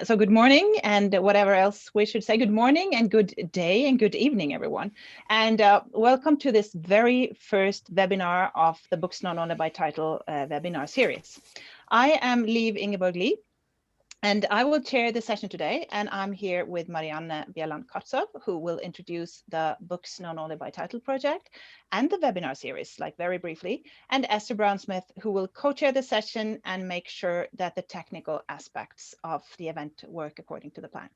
So good morning and whatever else we should say. Good morning and good day and good evening, everyone. And welcome to this very first webinar of the Books Known Only by Title webinar series. I am Liv Ingeborg Lie, and I will chair the session today. And I'm here with Marianne Bjelland-Kartsov, who will introduce the Books Known Only by Title project and the webinar series, like very briefly, and Esther Brown-Smith, who will co-chair the session and make sure that the technical aspects of the event work according to the plan.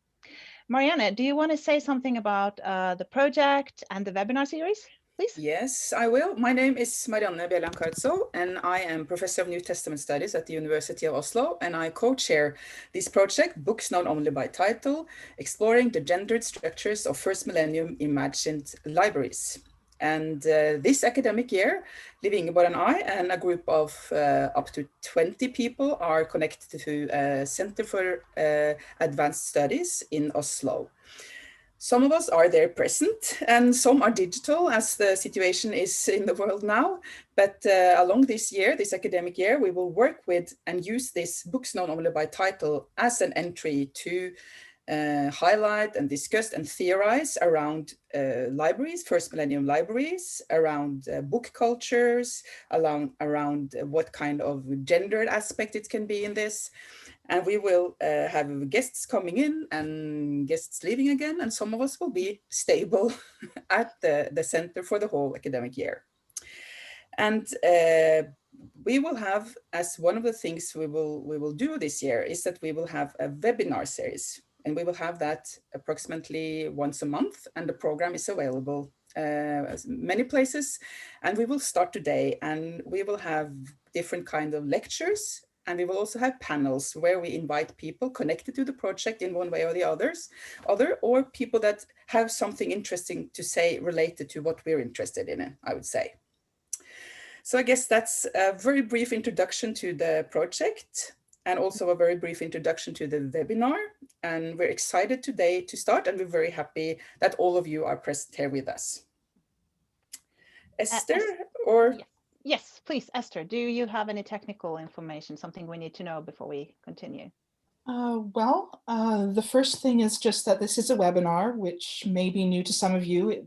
Marianne, do you want to say something about the project and the webinar series, please? Yes, I will. My name is Marianne Bjelland-Kartsov, and I am Professor of New Testament Studies at the University of Oslo, and I co-chair this project, Books Known Only by Title, exploring the gendered structures of first millennium imagined libraries. And this academic year, Liv Ingeborg and I and a group of up to 20 people are connected to a Center for Advanced Studies in Oslo. Some of us are there present and some are digital, as the situation is in the world now. But along this year, this academic year, we will work with and use this Books Known Only by Title as an entry to highlight and discuss and theorize around libraries, first millennium libraries, around book cultures, around what kind of gendered aspect it can be in this. And we will have guests coming in and guests leaving again, and some of us will be stable at the center for the whole academic year. And we will have, as one of the things we will do this year, is that we will have a webinar series. And we will have that approximately once a month, and the program is available many places. And we will start today, and we will have different kinds of lectures, and we will also have panels where we invite people connected to the project in one way or the other, or people that have something interesting to say related to what we're interested in, I would say. So I guess that's a very brief introduction to the project, and also a very brief introduction to the webinar. And we're excited today to start, and we're very happy that all of you are present here with us. Esther, or? Yes, please, Esther, do you have any technical information, something we need to know before we continue? The first thing is just that this is a webinar, which may be new to some of you.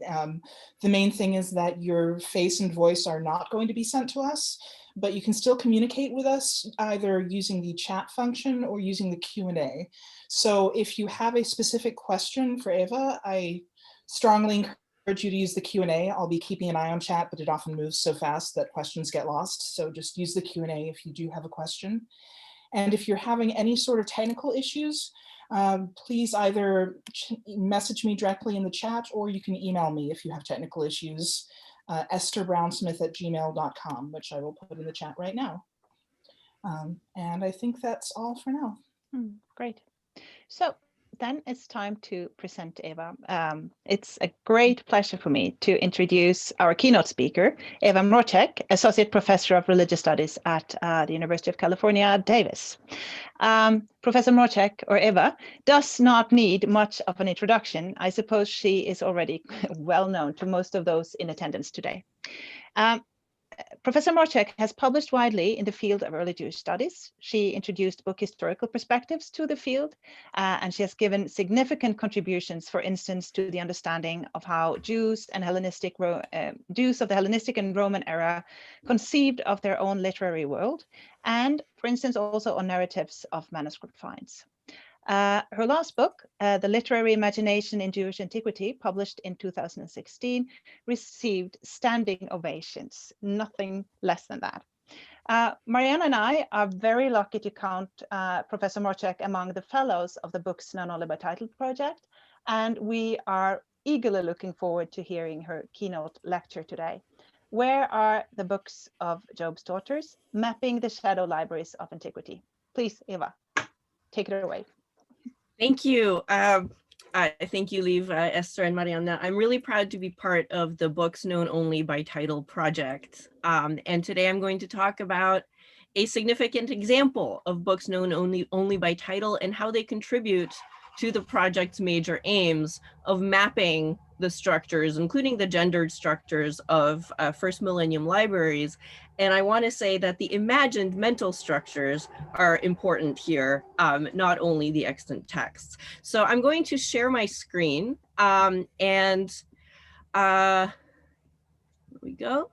The main thing is that your face and voice are not going to be sent to us, but you can still communicate with us either using the chat function or using the Q&A. So if you have a specific question for Eva, I strongly encourage you to use the Q&A. I'll be keeping an eye on chat, but it often moves so fast that questions get lost. So just use the Q&A if you do have a question. And if you're having any sort of technical issues, please either message me directly in the chat, or you can email me if you have technical issues, estherbrownsmith@gmail.com, which I will put in the chat right now. And I think that's all for now. Great. So then it's time to present Eva. It's a great pleasure for me to introduce our keynote speaker, Eva Mroczek, Associate Professor of Religious Studies at the University of California, Davis. Professor Mroczek, or Eva, does not need much of an introduction. I suppose she is already well known to most of those in attendance today. Professor Mroczek has published widely in the field of early Jewish studies. She introduced book historical perspectives to the field, and she has given significant contributions, for instance, to the understanding of how Jews of the Hellenistic and Roman era conceived of their own literary world, and, for instance, also on narratives of manuscript finds. Her last book, The Literary Imagination in Jewish Antiquity, published in 2016, received standing ovations, nothing less than that. Marianne and I are very lucky to count Professor Mroczek among the fellows of the Books Known Only by Title project, and we are eagerly looking forward to hearing her keynote lecture today. Where are the books of Job's daughters? Mapping the shadow libraries of antiquity. Please, Eva, take it away. Thank you. Thank you, Liv, Esther, and Marianne. I'm really proud to be part of the Books Known Only by Title project. And today I'm going to talk about a significant example of books known only by title and how they contribute to the project's major aims of mapping the structures, including the gendered structures of first millennium libraries. And I want to say that the imagined mental structures are important here, not only the extant texts. So I'm going to share my screen here we go.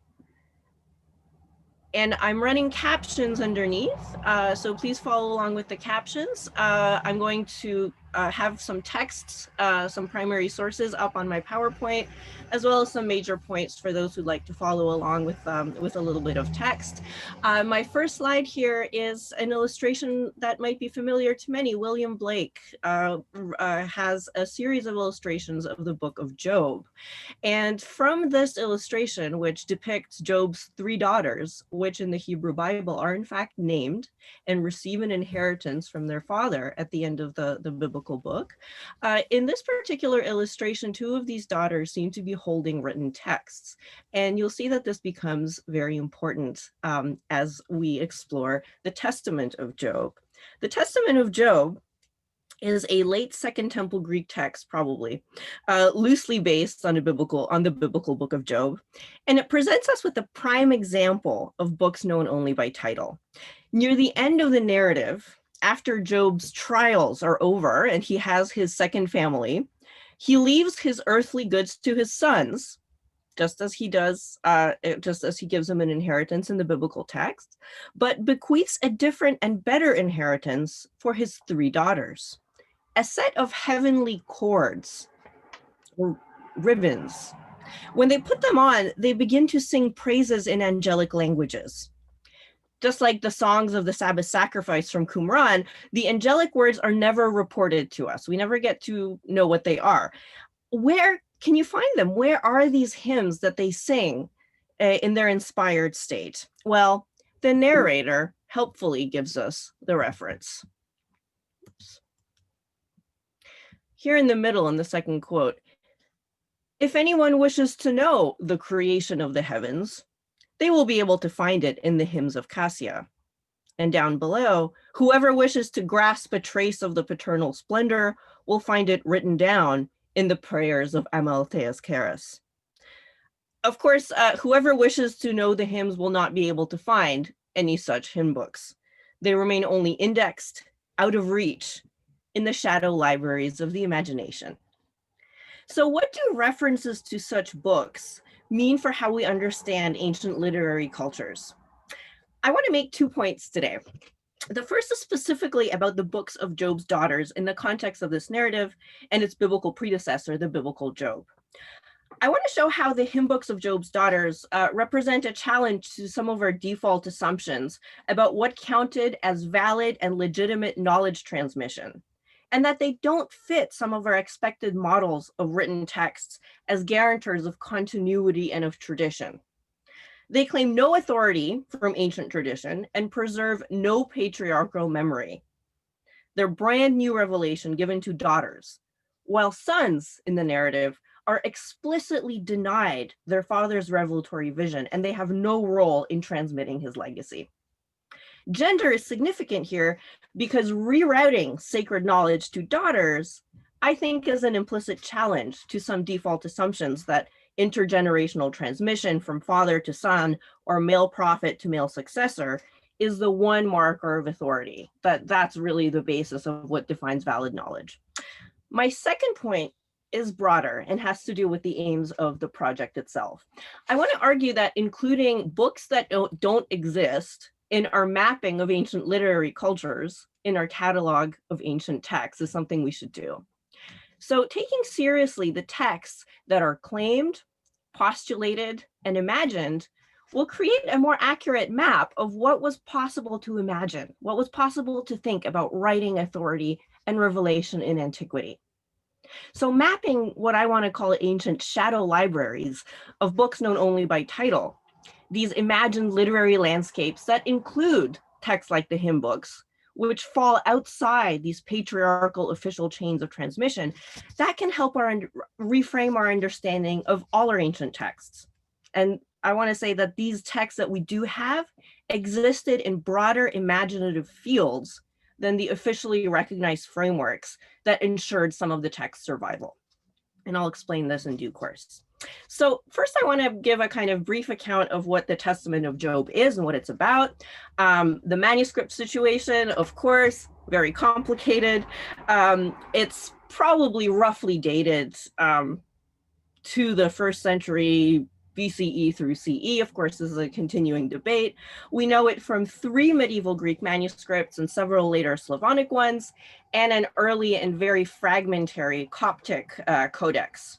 And I'm running captions underneath, so please follow along with the captions. I'm going to have some texts, some primary sources up on my PowerPoint, as well as some major points for those who'd like to follow along with a little bit of text. My first slide here is an illustration that might be familiar to many. William Blake has a series of illustrations of the book of Job. And from this illustration, which depicts Job's 3 daughters, which in the Hebrew Bible are in fact named and receive an inheritance from their father at the end of the biblical book, in this particular illustration, 2 of these daughters seem to be holding written texts. And you'll see that this becomes very important as we explore the Testament of Job. The Testament of Job is a late Second Temple Greek text, probably, loosely based on the biblical book of Job. And it presents us with a prime example of books known only by title. Near the end of the narrative, after Job's trials are over and he has his second family, he leaves his earthly goods to his sons, just as he does, just as he gives them an inheritance in the biblical text, but bequeaths a different and better inheritance for his 3 daughters. A set of heavenly cords or ribbons. When they put them on, they begin to sing praises in angelic languages. Just like the songs of the Sabbath sacrifice from Qumran, the angelic words are never reported to us. We never get to know what they are. Where can you find them? Where are these hymns that they sing in their inspired state? Well, the narrator helpfully gives us the reference. Here in the middle, in the second quote, if anyone wishes to know the creation of the heavens, they will be able to find it in the Hymns of Kasia. And down below, whoever wishes to grasp a trace of the paternal splendor will find it written down in the Prayers of Amaltheias Keras. Of course, whoever wishes to know the hymns will not be able to find any such hymn books. They remain only indexed, out of reach, in the shadow libraries of the imagination. So what do references to such books mean for how we understand ancient literary cultures? I want to make 2 points today. The first is specifically about the books of Job's daughters in the context of this narrative and its biblical predecessor, the biblical Job. I want to show how the hymn books of Job's daughters represent a challenge to some of our default assumptions about what counted as valid and legitimate knowledge transmission, and that they don't fit some of our expected models of written texts as guarantors of continuity and of tradition. They claim no authority from ancient tradition and preserve no patriarchal memory. They're brand new revelation given to daughters, while sons in the narrative are explicitly denied their father's revelatory vision, and they have no role in transmitting his legacy. Gender is significant here because rerouting sacred knowledge to daughters, I think, is an implicit challenge to some default assumptions that intergenerational transmission from father to son or male prophet to male successor is the one marker of authority. That's really the basis of what defines valid knowledge. My second point is broader and has to do with the aims of the project itself. I want to argue that including books that don't exist in our mapping of ancient literary cultures in our catalog of ancient texts is something we should do. So taking seriously the texts that are claimed, postulated, and imagined will create a more accurate map of what was possible to imagine, what was possible to think about writing authority and revelation in antiquity. So mapping what I want to call ancient shadow libraries of books known only by title, these imagined literary landscapes that include texts like the hymn books, which fall outside these patriarchal official chains of transmission, that can help reframe our understanding of all our ancient texts. And I want to say that these texts that we do have existed in broader imaginative fields than the officially recognized frameworks that ensured some of the text's survival. And I'll explain this in due course. So first I want to give a kind of brief account of what the Testament of Job is and what it's about. The manuscript situation, of course, very complicated. It's probably roughly dated to the 1st century BCE through CE. Of course, this is a continuing debate. We know it from 3 medieval Greek manuscripts and several later Slavonic ones, and an early and very fragmentary Coptic codex.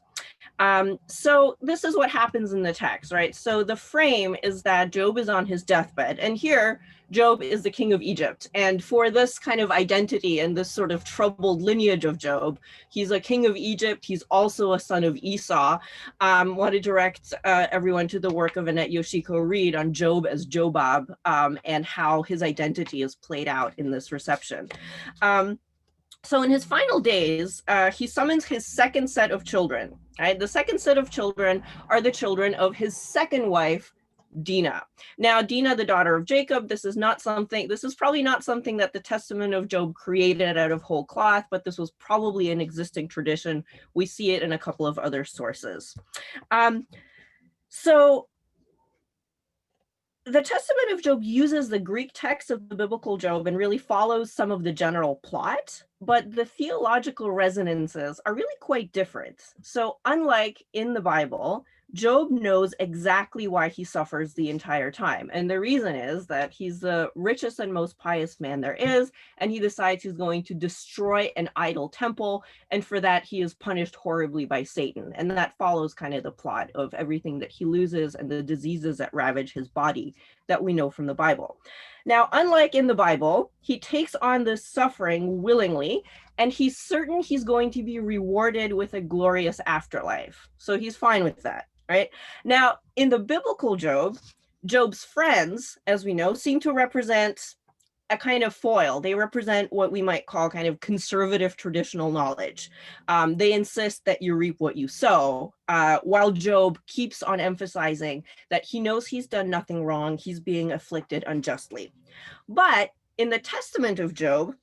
So this is what happens in the text, right? So the frame is that Job is on his deathbed, and here Job is the king of Egypt. And for this kind of identity and this sort of troubled lineage of Job, he's a king of Egypt. He's also a son of Esau. Want to direct everyone to the work of Annette Yoshiko Reed on Job as Jobab, and how his identity is played out in this reception. So in his final days, he summons his 2nd set of children, right? The 2nd set of children are the children of his 2nd wife, Dinah. Now, Dinah, the daughter of Jacob, this is probably not something that the Testament of Job created out of whole cloth, but this was probably an existing tradition. We see it in a couple of other sources. So the Testament of Job uses the Greek text of the biblical Job and really follows some of the general plot, but the theological resonances are really quite different. So unlike in the Bible, Job knows exactly why he suffers the entire time. And the reason is that he's the richest and most pious man there is, and he decides he's going to destroy an idol temple. And for that, he is punished horribly by Satan. And that follows kind of the plot of everything that he loses and the diseases that ravage his body that we know from the Bible. Now, unlike in the Bible, he takes on this suffering willingly, and he's certain he's going to be rewarded with a glorious afterlife. So he's fine with that. Right? Now, in the biblical Job, Job's friends, as we know, seem to represent a kind of foil. They represent what we might call kind of conservative traditional knowledge. They insist that you reap what you sow, while Job keeps on emphasizing that he knows he's done nothing wrong. He's being afflicted unjustly. But in the Testament of Job,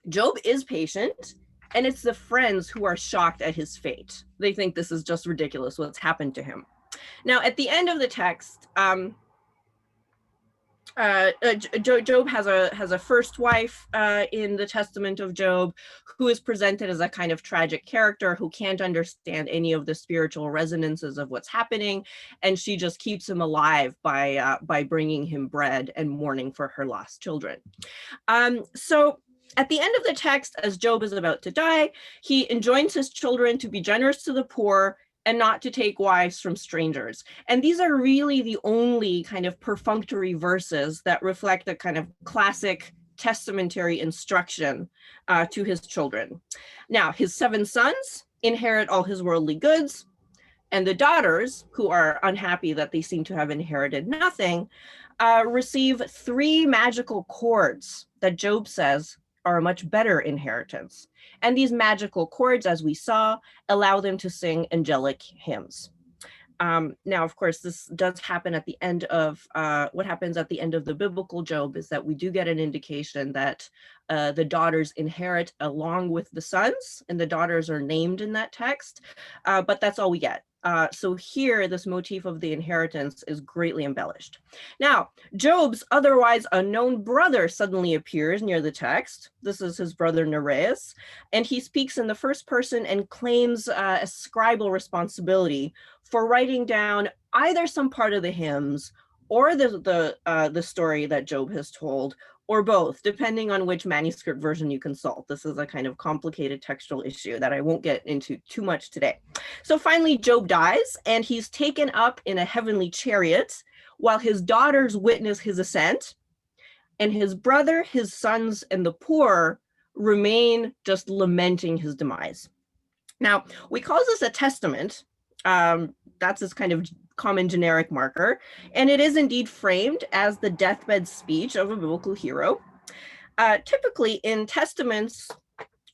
Job is patient. And it's the friends who are shocked at his fate. They think this is just ridiculous what's happened to him. Now, at the end of the text, Job has a first wife in the Testament of Job, who is presented as a kind of tragic character who can't understand any of the spiritual resonances of what's happening, and she just keeps him alive by bringing him bread and mourning for her lost children. So at the end of the text, as Job is about to die, he enjoins his children to be generous to the poor and not to take wives from strangers. And these are really the only kind of perfunctory verses that reflect a kind of classic testamentary instruction to his children. Now, his 7 sons inherit all his worldly goods, and the daughters, who are unhappy that they seem to have inherited nothing, receive 3 magical cords that Job says are a much better inheritance. And these magical chords, as we saw, allow them to sing angelic hymns. Now, of course, this does happen at the end of, what happens at the end of the biblical Job is that we do get an indication that the daughters inherit along with the sons, and the daughters are named in that text, but that's all we get. So here, this motif of the inheritance is greatly embellished. Now, Job's otherwise unknown brother suddenly appears near the text. This is his brother Nereus, and he speaks in the first person and claims a scribal responsibility for writing down either some part of the hymns or the story that Job has told, or both, depending on which manuscript version you consult. This is a kind of complicated textual issue that I won't get into too much today. So finally, Job dies, and he's taken up in a heavenly chariot while his daughters witness his ascent, and his brother, his sons, and the poor remain just lamenting his demise. Now, we call this a testament. That's his kind of common generic marker, and it is indeed framed as the deathbed speech of a biblical hero. Typically in testaments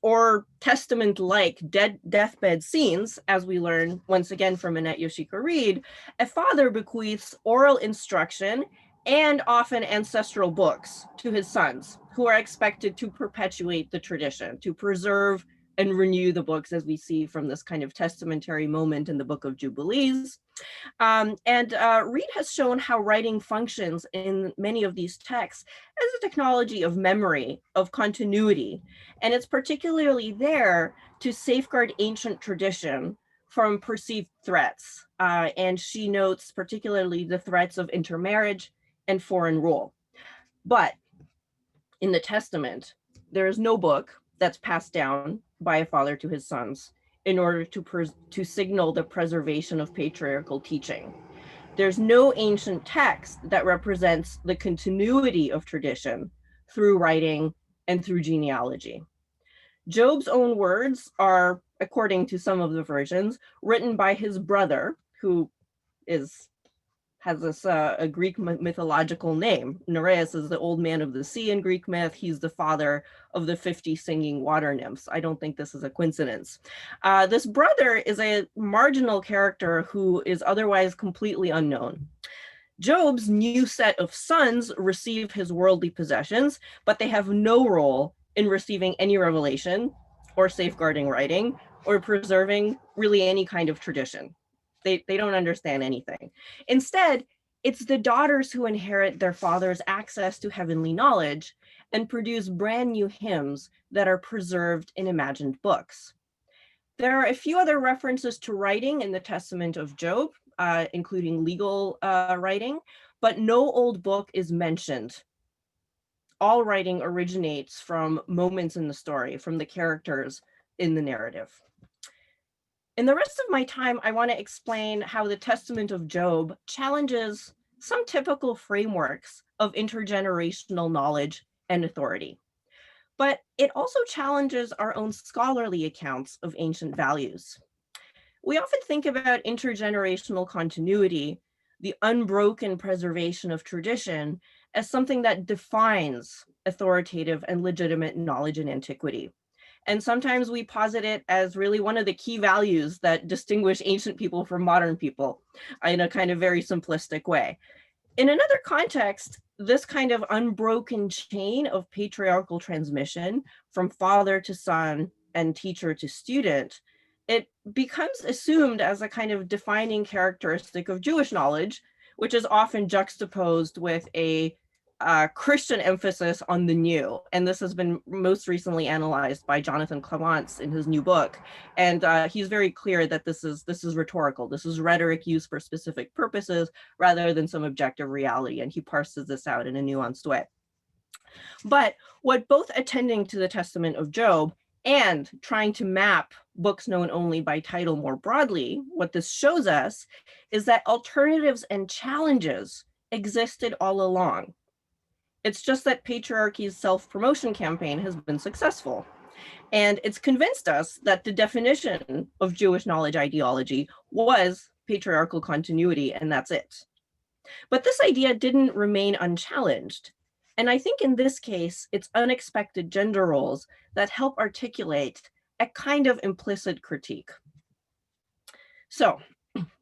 or testament-like deathbed scenes, as we learn once again from Annette Yoshiko Reed, a father bequeaths oral instruction and often ancestral books to his sons, who are expected to perpetuate the tradition, to preserve and renew the books, as we see from this kind of testamentary moment in the Book of Jubilees. Reed has shown how writing functions in many of these texts as a technology of memory, of continuity, and it's particularly there to safeguard ancient tradition from perceived threats. And she notes particularly the threats of intermarriage and foreign rule. But in the Testament, there is no book that's passed down by a father to his sons in order to signal the preservation of patriarchal teaching. There's no ancient text that represents the continuity of tradition through writing and through genealogy. Job's own words are, according to some of the versions, written by his brother, who has this a Greek mythological name. Nereus is the old man of the sea in Greek myth. He's the father of the 50 singing water nymphs. I don't think this is a coincidence. This brother is a marginal character who is otherwise completely unknown. Job's new set of sons receive his worldly possessions, but they have no role in receiving any revelation or safeguarding writing or preserving really any kind of tradition. They don't understand anything. Instead, it's the daughters who inherit their father's access to heavenly knowledge and produce brand new hymns that are preserved in imagined books. There are a few other references to writing in the Testament of Job, including legal writing, but no old book is mentioned. All writing originates from moments in the story, from the characters in the narrative. In the rest of my time, I want to explain how the Testament of Job challenges some typical frameworks of intergenerational knowledge and authority. But it also challenges our own scholarly accounts of ancient values. We often think about intergenerational continuity, the unbroken preservation of tradition, as something that defines authoritative and legitimate knowledge in antiquity. And sometimes we posit it as really one of the key values that distinguish ancient people from modern people in a kind of very simplistic way. In another context, this kind of unbroken chain of patriarchal transmission from father to son and teacher to student, it becomes assumed as a kind of defining characteristic of Jewish knowledge, which is often juxtaposed with a Christian emphasis on the new. And this has been most recently analyzed by Jonathan Clements in his new book. And he's very clear that this is rhetorical. This is rhetoric used for specific purposes rather than some objective reality. And he parses this out in a nuanced way. But what both attending to the Testament of Job and trying to map books known only by title more broadly, what this shows us is that alternatives and challenges existed all along. It's just that patriarchy's self-promotion campaign has been successful. And it's convinced us that the definition of Jewish knowledge ideology was patriarchal continuity, and that's it. But this idea didn't remain unchallenged. And I think in this case, it's unexpected gender roles that help articulate a kind of implicit critique. So,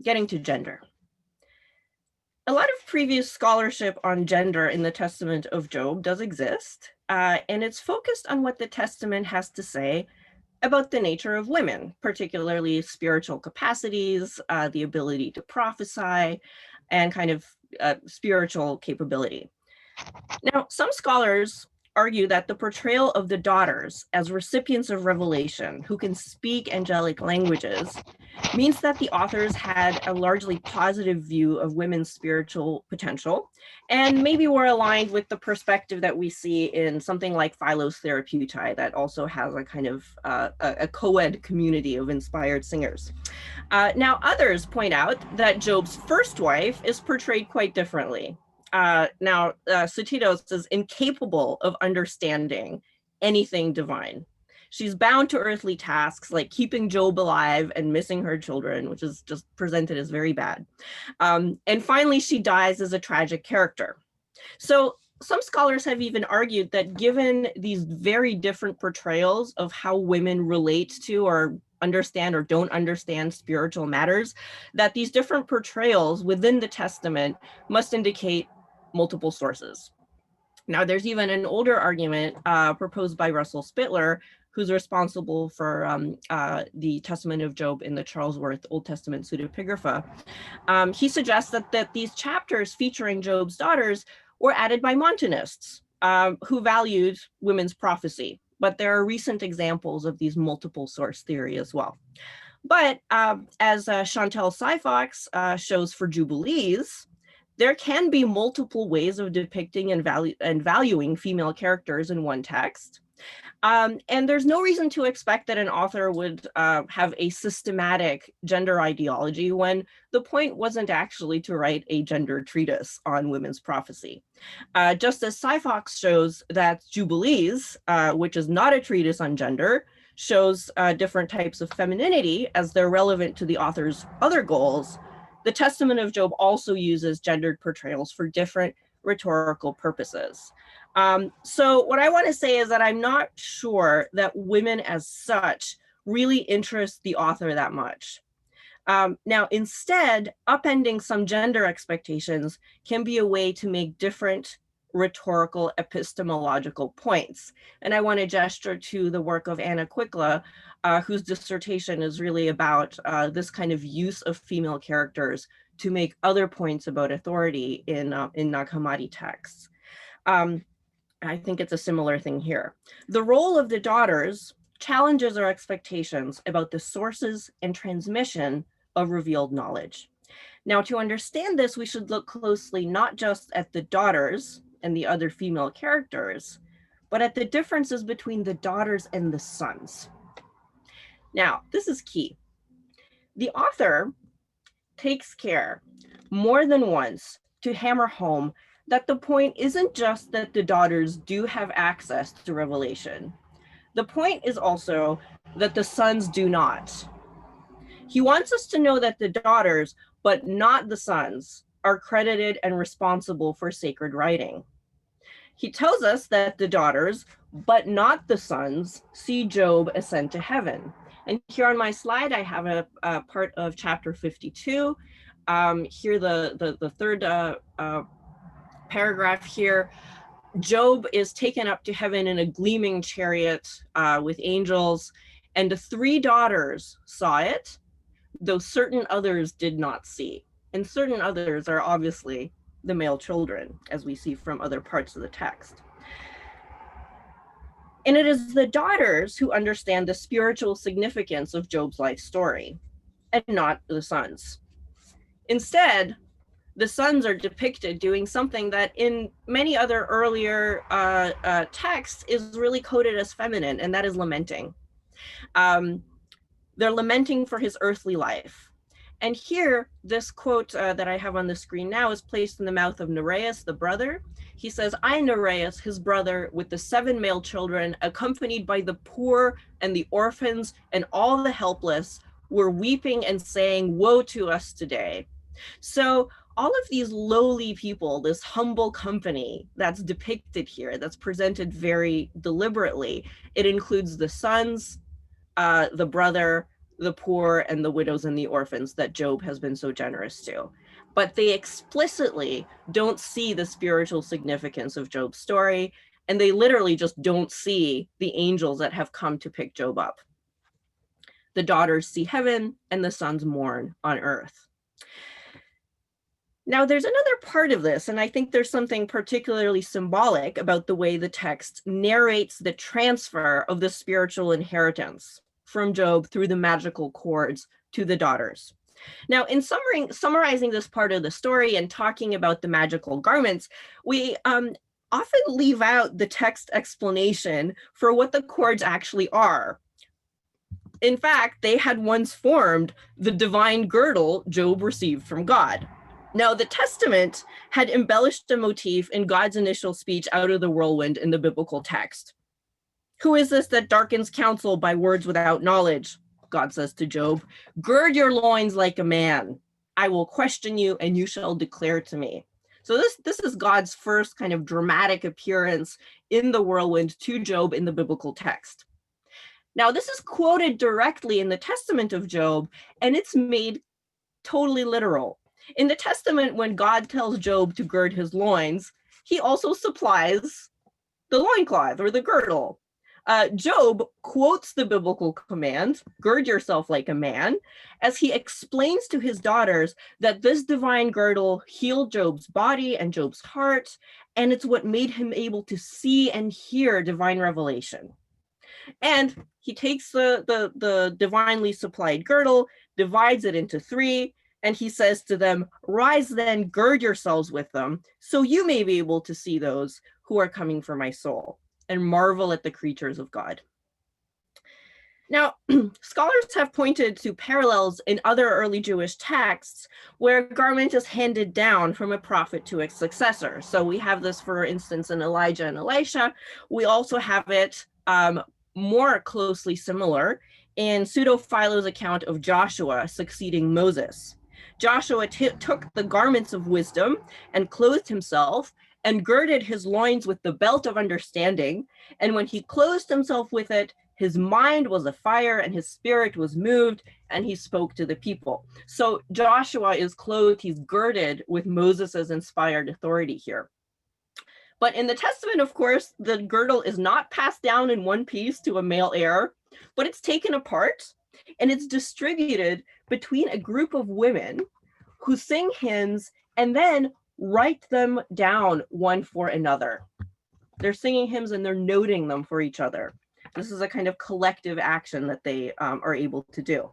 getting to gender. A lot of previous scholarship on gender in the Testament of Job does exist, and it's focused on what the Testament has to say about the nature of women, particularly spiritual capacities, the ability to prophesy, and kind of spiritual capability. Now, some scholars argue that the portrayal of the daughters as recipients of revelation who can speak angelic languages means that the authors had a largely positive view of women's spiritual potential, and maybe were aligned with the perspective that we see in something like Philo's Therapeutae that also has a kind of a co-ed community of inspired singers. Now, others point out that Job's first wife is portrayed quite differently. Sutitos is incapable of understanding anything divine. She's bound to earthly tasks like keeping Job alive and missing her children, which is just presented as very bad. And finally, she dies as a tragic character. So some scholars have even argued that given these very different portrayals of how women relate to or understand or don't understand spiritual matters, that these different portrayals within the Testament must indicate multiple sources. Now, there's even an older argument proposed by Russell Spittler, who's responsible for the Testament of Job in the Charlesworth Old Testament pseudepigrapha. He suggests that these chapters featuring Job's daughters were added by Montanists who valued women's prophecy. But there are recent examples of these multiple source theory as well. But as Chantal Syfox shows for Jubilees, there can be multiple ways of depicting and valuing female characters in one text. And there's no reason to expect that an author would have a systematic gender ideology when the point wasn't actually to write a gender treatise on women's prophecy. Just as Syfox shows that Jubilees, which is not a treatise on gender, shows different types of femininity as they're relevant to the author's other goals, the Testament of Job also uses gendered portrayals for different rhetorical purposes. So what I want to say is that I'm not sure that women as such really interest the author that much. Now, instead, upending some gender expectations can be a way to make different rhetorical epistemological points. And I want to gesture to the work of Anna Quickla, whose dissertation is really about this kind of use of female characters to make other points about authority in Nag Hammadi texts. I think it's a similar thing here. The role of the daughters challenges our expectations about the sources and transmission of revealed knowledge. Now, to understand this, we should look closely not just at the daughters and the other female characters, but at the differences between the daughters and the sons. Now, this is key. The author takes care more than once to hammer home that the point isn't just that the daughters do have access to revelation. The point is also that the sons do not. He wants us to know that the daughters, but not the sons, are credited and responsible for sacred writing. He tells us that the daughters, but not the sons, see Job ascend to heaven. And here on my slide, I have a part of chapter 52. Here, the third paragraph here, Job is taken up to heaven in a gleaming chariot with angels, and the 3 daughters saw it, though certain others did not see. And certain others are obviously the male children, as we see from other parts of the text. And it is the daughters who understand the spiritual significance of Job's life story, and not the sons. Instead, the sons are depicted doing something that in many other earlier texts is really coded as feminine, and that is lamenting. They're lamenting for his earthly life. And here, this quote that I have on the screen now is placed in the mouth of Nereus, the brother. He says, I, Nereus, his brother, with the 7 male children, accompanied by the poor and the orphans and all the helpless, were weeping and saying, woe to us today. So all of these lowly people, this humble company that's depicted here, that's presented very deliberately, it includes the sons, the brother, the poor, and the widows and the orphans that Job has been so generous to. But they explicitly don't see the spiritual significance of Job's story, and they literally just don't see the angels that have come to pick Job up. The daughters see heaven, and the sons mourn on earth. Now, there's another part of this, and I think there's something particularly symbolic about the way the text narrates the transfer of the spiritual inheritance from Job through the magical cords to the daughters. Now, in summarizing this part of the story and talking about the magical garments, we often leave out the text explanation for what the cords actually are. In fact, they had once formed the divine girdle Job received from God. Now, the Testament had embellished a motif in God's initial speech out of the whirlwind in the biblical text. Who is this that darkens counsel by words without knowledge? God says to Job, gird your loins like a man. I will question you and you shall declare to me. So this is God's first kind of dramatic appearance in the whirlwind to Job in the biblical text. Now, this is quoted directly in the Testament of Job, and it's made totally literal. In the Testament, when God tells Job to gird his loins, he also supplies the loincloth or the girdle. Job quotes the biblical command, gird yourself like a man, as he explains to his daughters that this divine girdle healed Job's body and Job's heart, and it's what made him able to see and hear divine revelation. And he takes the divinely supplied girdle, divides it into 3, and he says to them, rise then, gird yourselves with them, so you may be able to see those who are coming for my soul, and marvel at the creatures of God. Now, scholars have pointed to parallels in other early Jewish texts where garment is handed down from a prophet to a successor. So we have this, for instance, in Elijah and Elisha. We also have it more closely similar in Pseudo-Philo's account of Joshua succeeding Moses. Joshua took the garments of wisdom and clothed himself and girded his loins with the belt of understanding. And when he clothed himself with it, his mind was afire and his spirit was moved, and he spoke to the people. So Joshua is clothed, he's girded with Moses's inspired authority here. But in the Testament, of course, the girdle is not passed down in one piece to a male heir, but it's taken apart and it's distributed between a group of women who sing hymns and then write them down one for another. They're singing hymns and they're noting them for each other. This is a kind of collective action that they are able to do.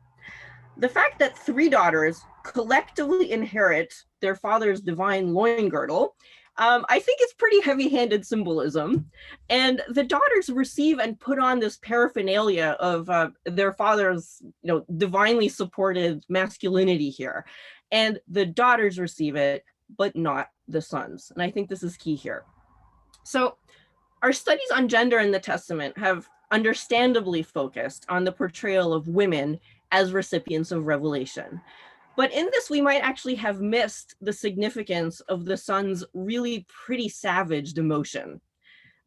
The fact that 3 daughters collectively inherit their father's divine loin girdle, I think it's pretty heavy-handed symbolism. And the daughters receive and put on this paraphernalia of their father's, divinely supported masculinity here. And the daughters receive it, but not the sons. And I think this is key here. So our studies on gender in the Testament have understandably focused on the portrayal of women as recipients of revelation. But in this, we might actually have missed the significance of the son's really pretty savage demotion.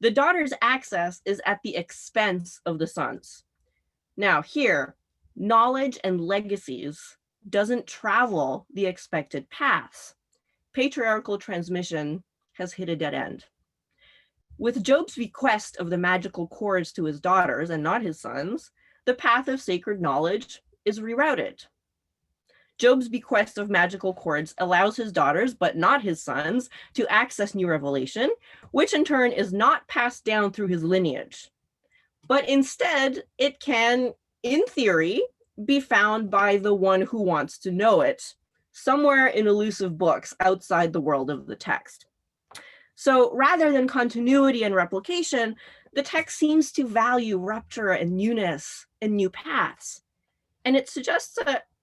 The daughter's access is at the expense of the sons. Now here, knowledge and legacies doesn't travel the expected paths. Patriarchal transmission has hit a dead end. With Job's bequest of the magical cords to his daughters and not his sons, the path of sacred knowledge is rerouted. Job's bequest of magical cords allows his daughters, but not his sons, to access new revelation, which in turn is not passed down through his lineage. But instead, it can, in theory, be found by the one who wants to know it, somewhere in elusive books outside the world of the text. So rather than continuity and replication, the text seems to value rupture and newness and new paths. And it suggests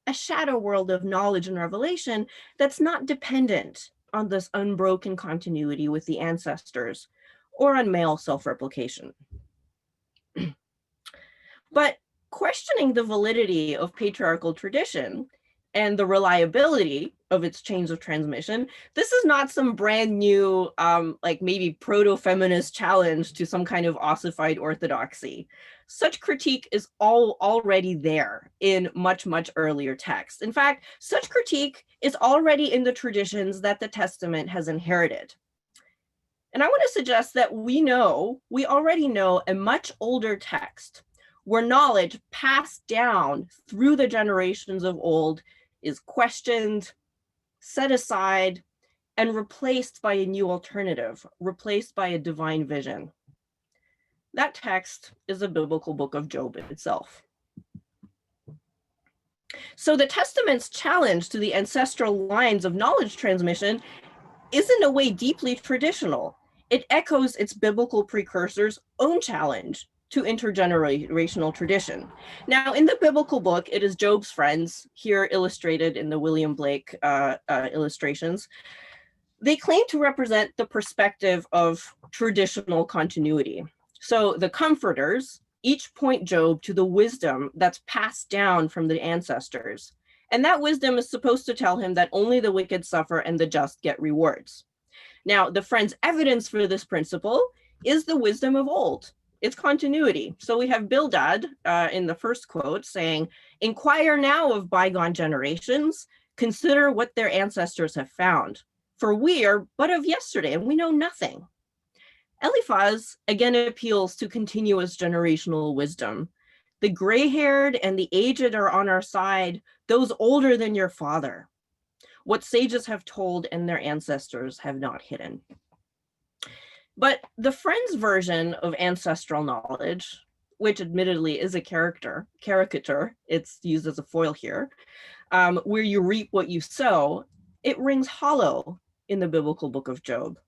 a shadow world of knowledge and revelation that's not dependent on this unbroken continuity with the ancestors or on male self-replication. But questioning the validity of patriarchal tradition and the reliability of its chains of transmission, this is not some brand new, like maybe proto-feminist challenge to some kind of ossified orthodoxy. Such critique is already there in much, much earlier texts. In fact, such critique is already in the traditions that the Testament has inherited. And I want to suggest that we already know a much older text where knowledge passed down through the generations of old is questioned, set aside, and replaced by a new alternative, replaced by a divine vision. That text is a biblical book of Job itself. So the Testament's challenge to the ancestral lines of knowledge transmission is in a way deeply traditional. It echoes its biblical precursor's own challenge to intergenerational tradition. Now, in the biblical book, it is Job's friends, here illustrated in the William Blake illustrations. They claim to represent the perspective of traditional continuity. So the comforters each point Job to the wisdom that's passed down from the ancestors. And that wisdom is supposed to tell him that only the wicked suffer and the just get rewards. Now, the friends' evidence for this principle is the wisdom of old. It's continuity. So we have Bildad in the first quote saying, "Inquire now of bygone generations, Consider what their ancestors have found, for we are but of yesterday and we know nothing. Eliphaz again appeals to continuous generational wisdom. The gray-haired and the aged are on our side, those older than your father. What sages have told and their ancestors have not hidden. But the Friends version of ancestral knowledge, which admittedly is a caricature, it's used as a foil here, where you reap what you sow, it rings hollow in the biblical book of Job.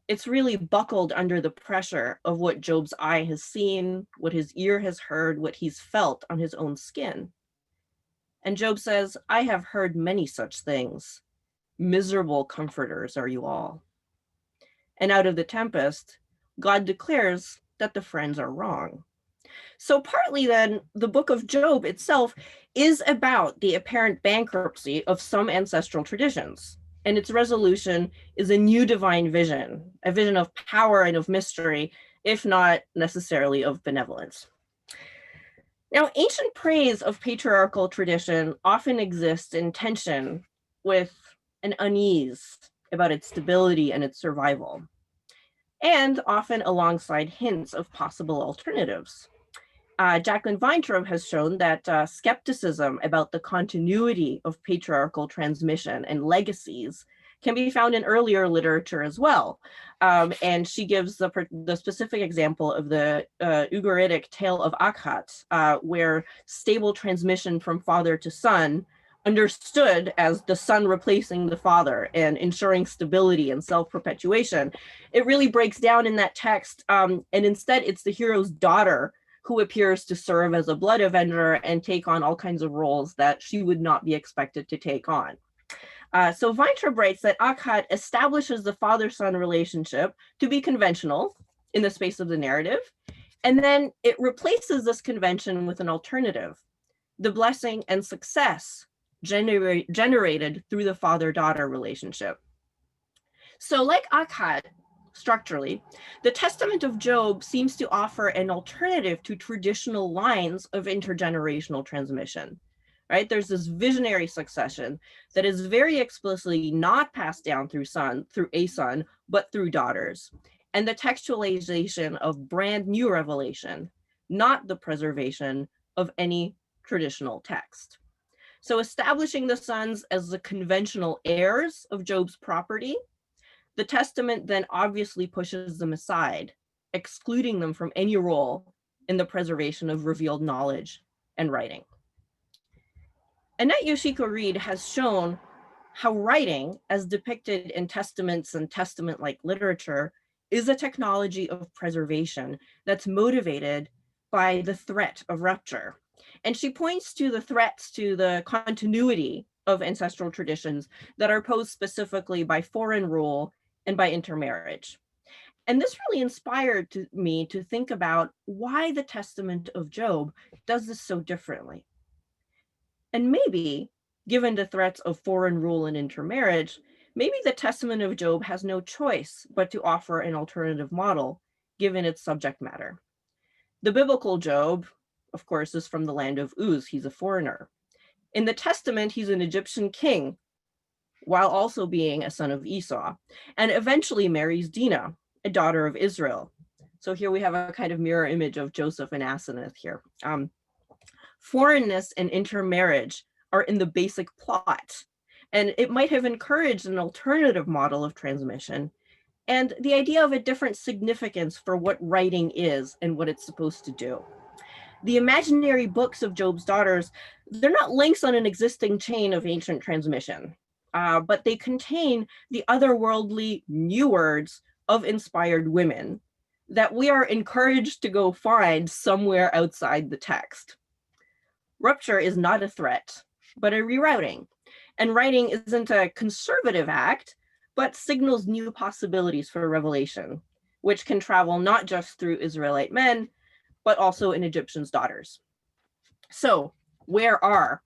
It's really buckled under the pressure of what Job's eye has seen, what his ear has heard, what he's felt on his own skin. And Job says, I have heard many such things. Miserable comforters are you all. And out of the tempest, God declares that the friends are wrong. So partly then, the book of Job itself is about the apparent bankruptcy of some ancestral traditions. And its resolution is a new divine vision, a vision of power and of mystery, if not necessarily of benevolence. Now, ancient praise of patriarchal tradition often exists in tension with an unease about its stability and its survival, and often alongside hints of possible alternatives. Jacqueline Weintraub has shown that skepticism about the continuity of patriarchal transmission and legacies can be found in earlier literature as well. And she gives the specific example of the Ugaritic tale of Akhat, where stable transmission from father to son, understood as the son replacing the father and ensuring stability and self-perpetuation, it really breaks down in that text. And instead, it's the hero's daughter who appears to serve as a blood avenger and take on all kinds of roles that she would not be expected to take on. So Weintraub writes that Akhat establishes the father-son relationship to be conventional in the space of the narrative, and then it replaces this convention with an alternative, the blessing and success generated through the father-daughter relationship. So like Akhat, structurally, the Testament of Job seems to offer an alternative to traditional lines of intergenerational transmission, right? There's this visionary succession that is very explicitly not passed down through a son, but through daughters, and the textualization of brand new revelation, not the preservation of any traditional text. So establishing the sons as the conventional heirs of Job's property, the Testament then obviously pushes them aside, excluding them from any role in the preservation of revealed knowledge and writing. Annette Yoshiko Reed has shown how writing, as depicted in testaments and testament-like literature, is a technology of preservation that's motivated by the threat of rupture. And she points to the threats to the continuity of ancestral traditions that are posed specifically by foreign rule and by intermarriage. And this really inspired me to think about why the Testament of Job does this so differently. And maybe, given the threats of foreign rule and intermarriage, maybe the Testament of Job has no choice but to offer an alternative model, given its subject matter. The biblical Job, of course, is from the land of Uz. He's a foreigner. In the Testament, he's an Egyptian king, while also being a son of Esau, and eventually marries Dinah, a daughter of Israel. So here we have a kind of mirror image of Joseph and Asenath here. Foreignness and intermarriage are in the basic plot, and it might have encouraged an alternative model of transmission and the idea of a different significance for what writing is and what it's supposed to do. The imaginary books of Job's daughters, they're not links on an existing chain of ancient transmission, but they contain the otherworldly new words of inspired women that we are encouraged to go find somewhere outside the text. Rupture is not a threat, but a rerouting. And writing isn't a conservative act, but signals new possibilities for revelation, which can travel not just through Israelite men, but also in Egyptians' daughters. So where are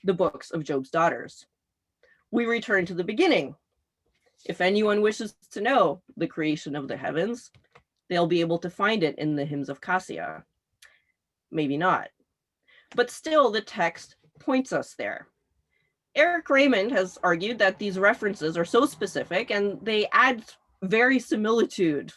the books of Job's daughters? We return to the beginning. If anyone wishes to know the creation of the heavens, they'll be able to find it in the Hymns of Kasia. Maybe not. But still, the text points us there. Eric Raymond has argued that these references are so specific and they add very similitude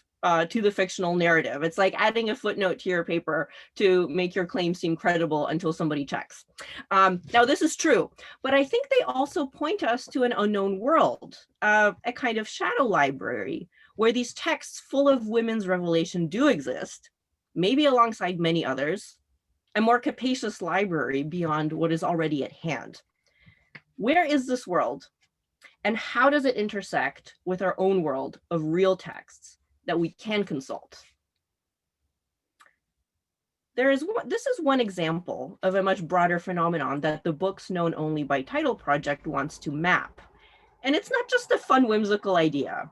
to the fictional narrative. It's like adding a footnote to your paper to make your claim seem credible until somebody checks. Now, this is true, but I think they also point us to an unknown world, a kind of shadow library where these texts full of women's revelation do exist, maybe alongside many others, a more capacious library beyond what is already at hand. Where is this world, and how does it intersect with our own world of real texts that we can consult? This is one example of a much broader phenomenon that the Books Known Only by Title project wants to map. And it's not just a fun, whimsical idea.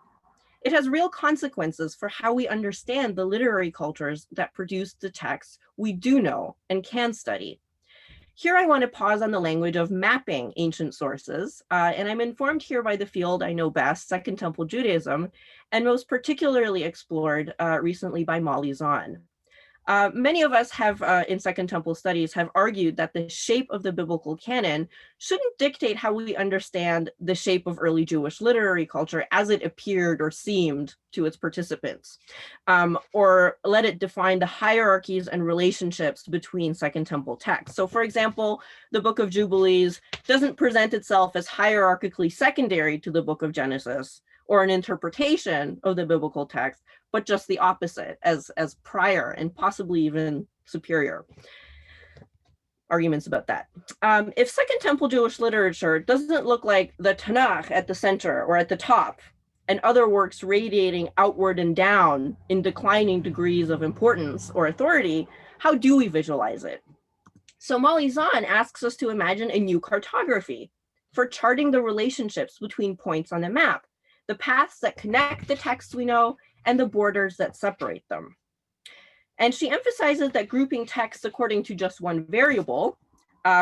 It has real consequences for how we understand the literary cultures that produce the texts we do know and can study. Here I want to pause on the language of mapping ancient sources, and I'm informed here by the field I know best, Second Temple Judaism, and most particularly explored recently by Molly Zahn. Many of us have, in Second Temple studies, have argued that the shape of the biblical canon shouldn't dictate how we understand the shape of early Jewish literary culture as it appeared or seemed to its participants, or let it define the hierarchies and relationships between Second Temple texts. So for example, the Book of Jubilees doesn't present itself as hierarchically secondary to the Book of Genesis or an interpretation of the biblical text, but just the opposite, as prior and possibly even superior. Arguments about that. If Second Temple Jewish literature doesn't look like the Tanakh at the center or at the top, and other works radiating outward and down in declining degrees of importance or authority, how do we visualize it? So Molly Zahn asks us to imagine a new cartography for charting the relationships between points on a map, the paths that connect the texts we know, and the borders that separate them. And she emphasizes that grouping texts according to just one variable,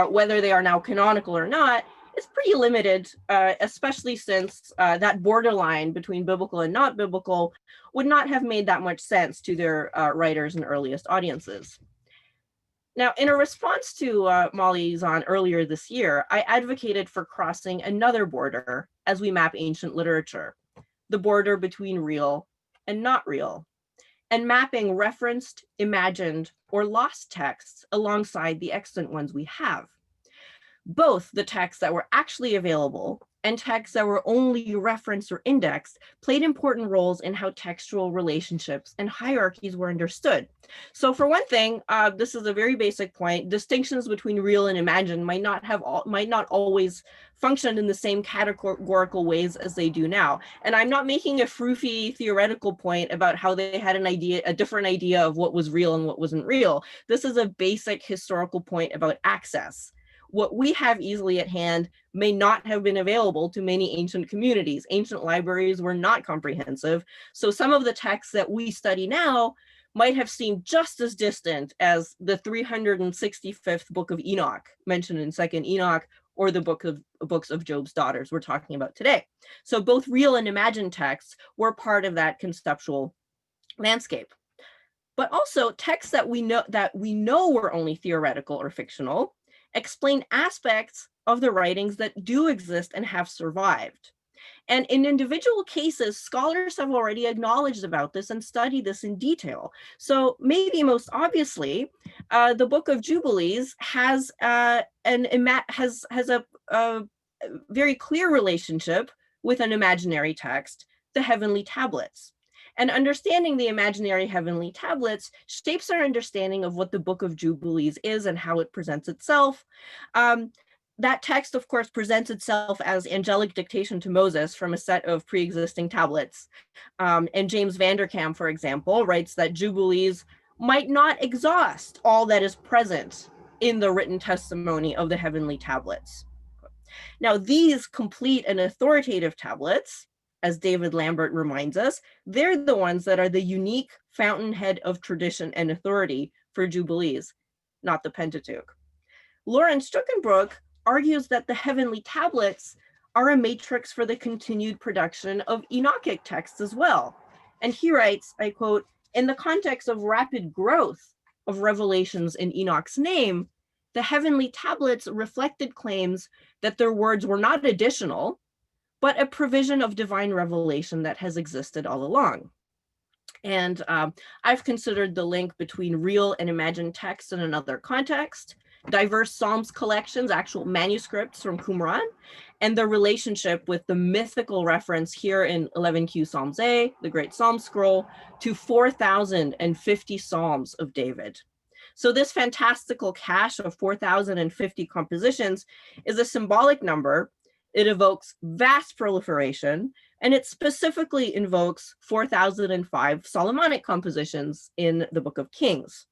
whether they are now canonical or not, is pretty limited, especially since that borderline between biblical and not biblical would not have made that much sense to their writers and earliest audiences. Now, in a response to Molly Zahn earlier this year, I advocated for crossing another border as we map ancient literature, the border between real and not real, and mapping referenced, imagined, or lost texts alongside the extant ones we have. Both the texts that were actually available and texts that were only referenced or indexed played important roles in how textual relationships and hierarchies were understood. So for one thing, this is a very basic point, distinctions between real and imagined might not always function in the same categorical ways as they do now. And I'm not making a froofy theoretical point about how they had a different idea of what was real and what wasn't real. This is a basic historical point about access. What we have easily at hand may not have been available to many ancient communities. Ancient libraries were not comprehensive. So some of the texts that we study now might have seemed just as distant as the 365th book of Enoch mentioned in 2nd Enoch, or the books of Job's daughters we're talking about today. So both real and imagined texts were part of that conceptual landscape. But also texts that we know were only theoretical or fictional explain aspects of the writings that do exist and have survived. And in individual cases, scholars have already acknowledged about this and studied this in detail. So maybe most obviously, the Book of Jubilees has a very clear relationship with an imaginary text, the heavenly tablets. And understanding the imaginary heavenly tablets shapes our understanding of what the Book of Jubilees is and how it presents itself. That text, of course, presents itself as angelic dictation to Moses from a set of pre-existing tablets. And James Vanderkam, for example, writes that Jubilees might not exhaust all that is present in the written testimony of the heavenly tablets. Now, these complete and authoritative tablets, as David Lambert reminds us, they're the ones that are the unique fountainhead of tradition and authority for Jubilees, not the Pentateuch. Lawrence Struckenbrook argues that the heavenly tablets are a matrix for the continued production of Enochic texts as well. And he writes, I quote, "In the context of rapid growth of revelations in Enoch's name, the heavenly tablets reflected claims that their words were not additional, but a provision of divine revelation that has existed all along. And I've considered the link between real and imagined text in another context, diverse Psalms collections, actual manuscripts from Qumran, and the relationship with the mythical reference here in 11Q Psalms A, the Great Psalm Scroll, to 4,050 Psalms of David. So this fantastical cache of 4,050 compositions is a symbolic number. It evokes vast proliferation, and it specifically invokes 4,005 Solomonic compositions in the Book of Kings.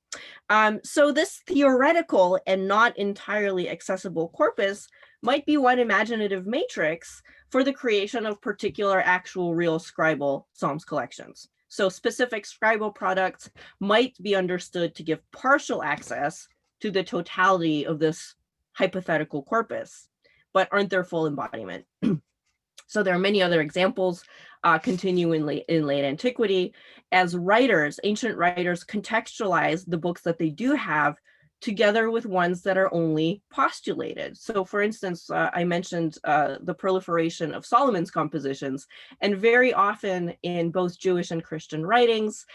So this theoretical and not entirely accessible corpus might be one imaginative matrix for the creation of particular actual real scribal Psalms collections. So specific scribal products might be understood to give partial access to the totality of this hypothetical corpus, but aren't their full embodiment. So there are many other examples continue in late antiquity as writers, ancient writers contextualize the books that they do have together with ones that are only postulated. So for instance, I mentioned the proliferation of Solomon's compositions, and very often in both Jewish and Christian writings,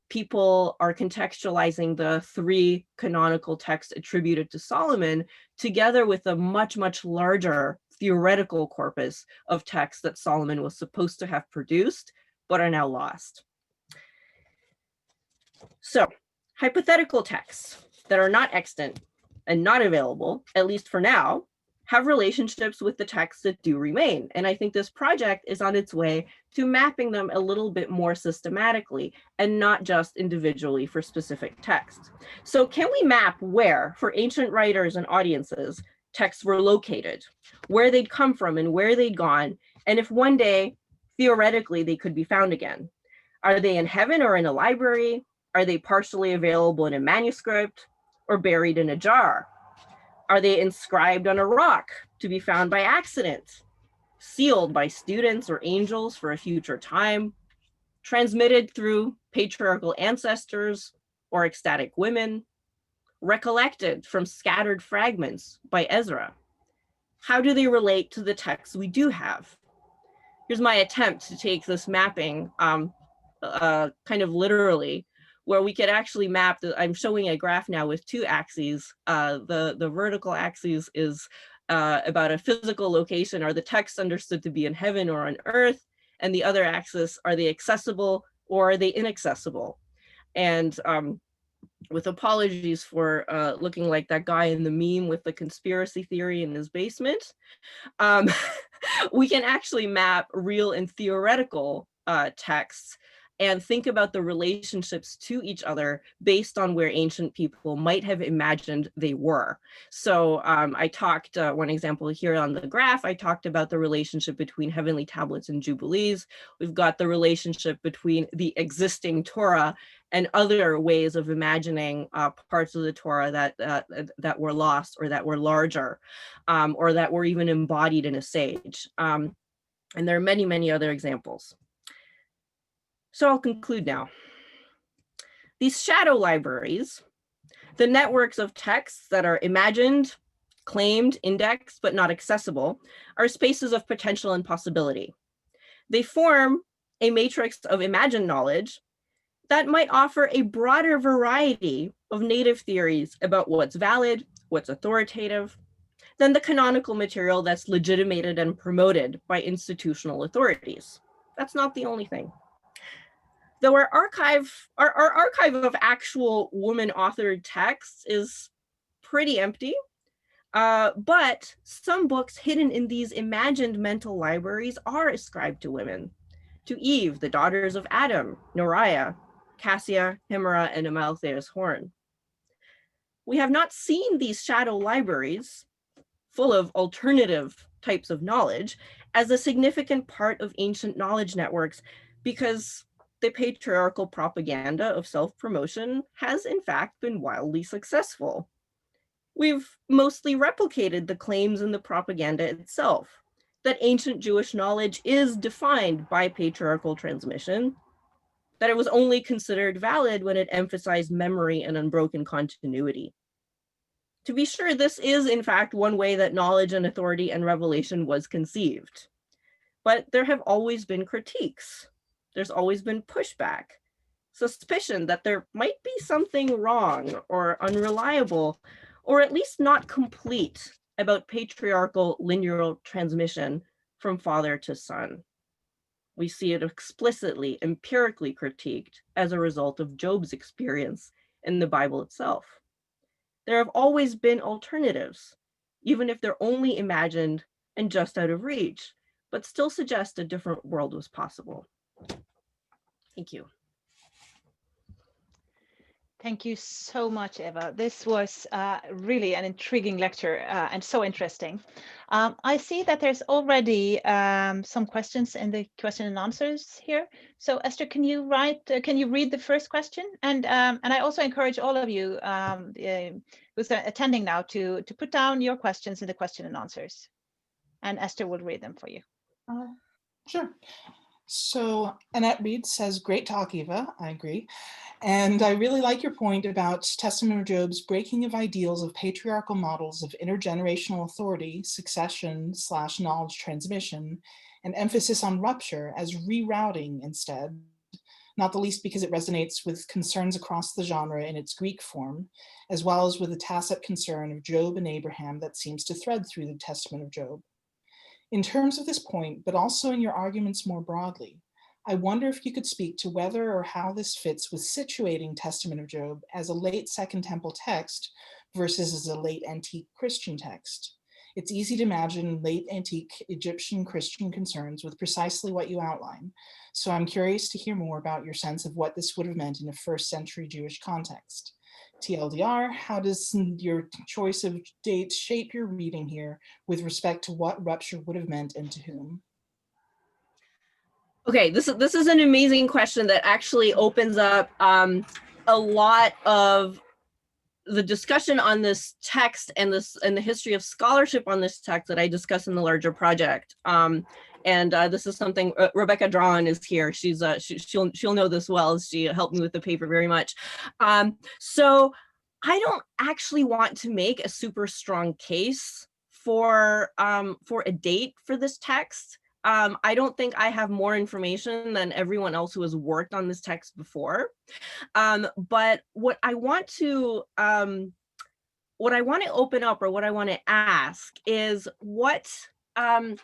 people are contextualizing the 3 canonical texts attributed to Solomon together with a much, much larger theoretical corpus of texts that Solomon was supposed to have produced, but are now lost. So, hypothetical texts that are not extant and not available, at least for now, have relationships with the texts that do remain. And I think this project is on its way to mapping them a little bit more systematically and not just individually for specific texts. So can we map where, for ancient writers and audiences, texts were located, where they'd come from and where they'd gone, and if one day, theoretically, they could be found again? Are they in heaven or in a library? Are they partially available in a manuscript or buried in a jar? Are they inscribed on a rock to be found by accident, sealed by students or angels for a future time, transmitted through patriarchal ancestors or ecstatic women, recollected from scattered fragments by Ezra? How do they relate to the texts we do have? Here's my attempt to take this mapping kind of literally, where we could actually map, I'm showing a graph now with 2 axes. The vertical axis is about a physical location. Are the texts understood to be in heaven or on earth? And the other axis, are they accessible or are they inaccessible? And with apologies for looking like that guy in the meme with the conspiracy theory in his basement, we can actually map real and theoretical texts and think about the relationships to each other based on where ancient people might have imagined they were. So I talked, one example here on the graph, I talked about the relationship between heavenly tablets and jubilees. We've got the relationship between the existing Torah and other ways of imagining parts of the Torah that were lost or that were larger or that were even embodied in a sage. And there are many, many other examples. So I'll conclude now. These shadow libraries, the networks of texts that are imagined, claimed, indexed, but not accessible, are spaces of potential and possibility. They form a matrix of imagined knowledge that might offer a broader variety of native theories about what's valid, what's authoritative, than the canonical material that's legitimated and promoted by institutional authorities. That's not the only thing. Though our archive of actual woman-authored texts is pretty empty, but some books hidden in these imagined mental libraries are ascribed to women, to Eve, the daughters of Adam, Noriah, Kasia, Hymra, and Amaltheias Horn. We have not seen these shadow libraries, full of alternative types of knowledge, as a significant part of ancient knowledge networks because the patriarchal propaganda of self-promotion has in fact been wildly successful. We've mostly replicated the claims in the propaganda itself, that ancient Jewish knowledge is defined by patriarchal transmission, that it was only considered valid when it emphasized memory and unbroken continuity. To be sure, this is in fact one way that knowledge and authority and revelation was conceived. But there have always been critiques. There's always been pushback, suspicion that there might be something wrong or unreliable, or at least not complete about patriarchal linear transmission from father to son. We see it explicitly, empirically critiqued as a result of Job's experience in the Bible itself. There have always been alternatives, even if they're only imagined and just out of reach, but still suggest a different world was possible. Thank you. Thank you so much, Eva. This was really an intriguing lecture and so interesting. I see that there's already some questions in the question and answers here. So Esther, can you read the first question? And I also encourage all of you who's attending now to put down your questions in the question and answers. And Esther will read them for you. Sure. So Annette Reed says, great talk, Eva. I agree. And I really like your point about Testament of Job's breaking of ideals of patriarchal models of intergenerational authority, succession / knowledge transmission, and emphasis on rupture as rerouting instead, not the least because it resonates with concerns across the genre in its Greek form, as well as with the tacit concern of Job and Abraham that seems to thread through the Testament of Job. In terms of this point, but also in your arguments more broadly, I wonder if you could speak to whether or how this fits with situating Testament of Job as a late Second Temple text versus as a late antique Christian text. It's easy to imagine late antique Egyptian Christian concerns with precisely what you outline. So I'm curious to hear more about your sense of what this would have meant in a first century Jewish context. TLDR, how does your choice of dates shape your reading here with respect to what rupture would have meant and to whom? Okay, this is an amazing question that actually opens up a lot of the discussion on this text and the history of scholarship on this text that I discuss in the larger project. This is something Rebecca Drawn is here. She'll know this well, as she helped me with the paper very much. So I don't actually want to make a super strong case for a date for this text. I don't think I have more information than everyone else who has worked on this text before. But what I want to open up, or what I want to ask, is what has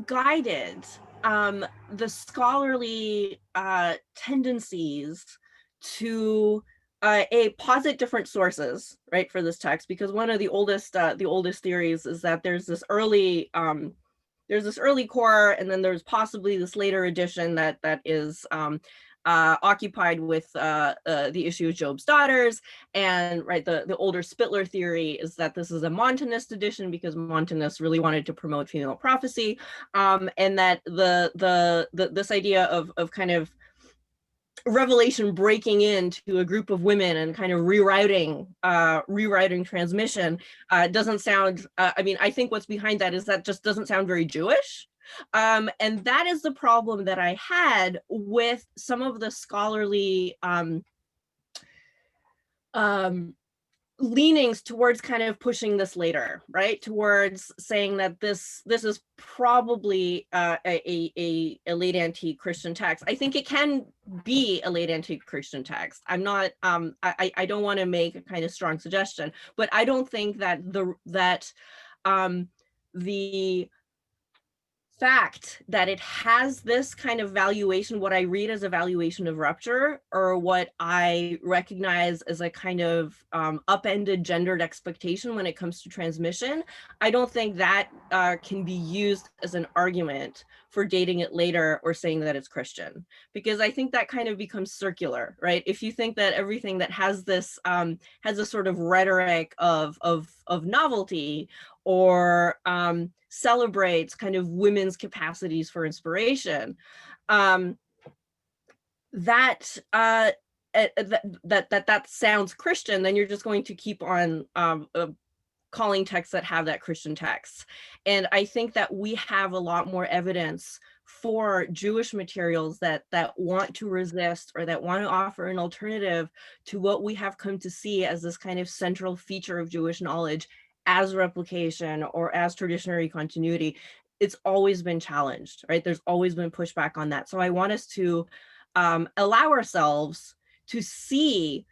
guided the scholarly tendencies to posit different sources, right, for this text, because one of the oldest theories is that there's this early core, and then there's possibly this later edition that is occupied with the issue of Job's daughters, and right, the older Spittler theory is that this is a Montanist edition because Montanus really wanted to promote female prophecy, and that this idea of kind of revelation breaking into a group of women and kind of rewriting transmission doesn't sound, I mean, I think what's behind that is that just doesn't sound very Jewish. And that is the problem that I had with some of the scholarly leanings towards kind of pushing this later, right? Towards saying that this is probably a late antique Christian text. I think it can be a late antique Christian text. I'm not, I don't want to make a kind of strong suggestion, but I don't think that the fact that it has this kind of valuation, what I read as a valuation of rupture, or what I recognize as a kind of upended gendered expectation when it comes to transmission, I don't think that can be used as an argument for dating it later or saying that it's Christian, because I think that kind of becomes circular, right? If you think that everything that has this sort of rhetoric of novelty, or celebrates kind of women's capacities for inspiration, that sounds Christian, then you're just going to keep on calling texts that have that Christian text. And I think that we have a lot more evidence for Jewish materials that want to resist or that want to offer an alternative to what we have come to see as this kind of central feature of Jewish knowledge as replication or as traditionary continuity, it's always been challenged, right? There's always been pushback on that. So I want us to allow ourselves to see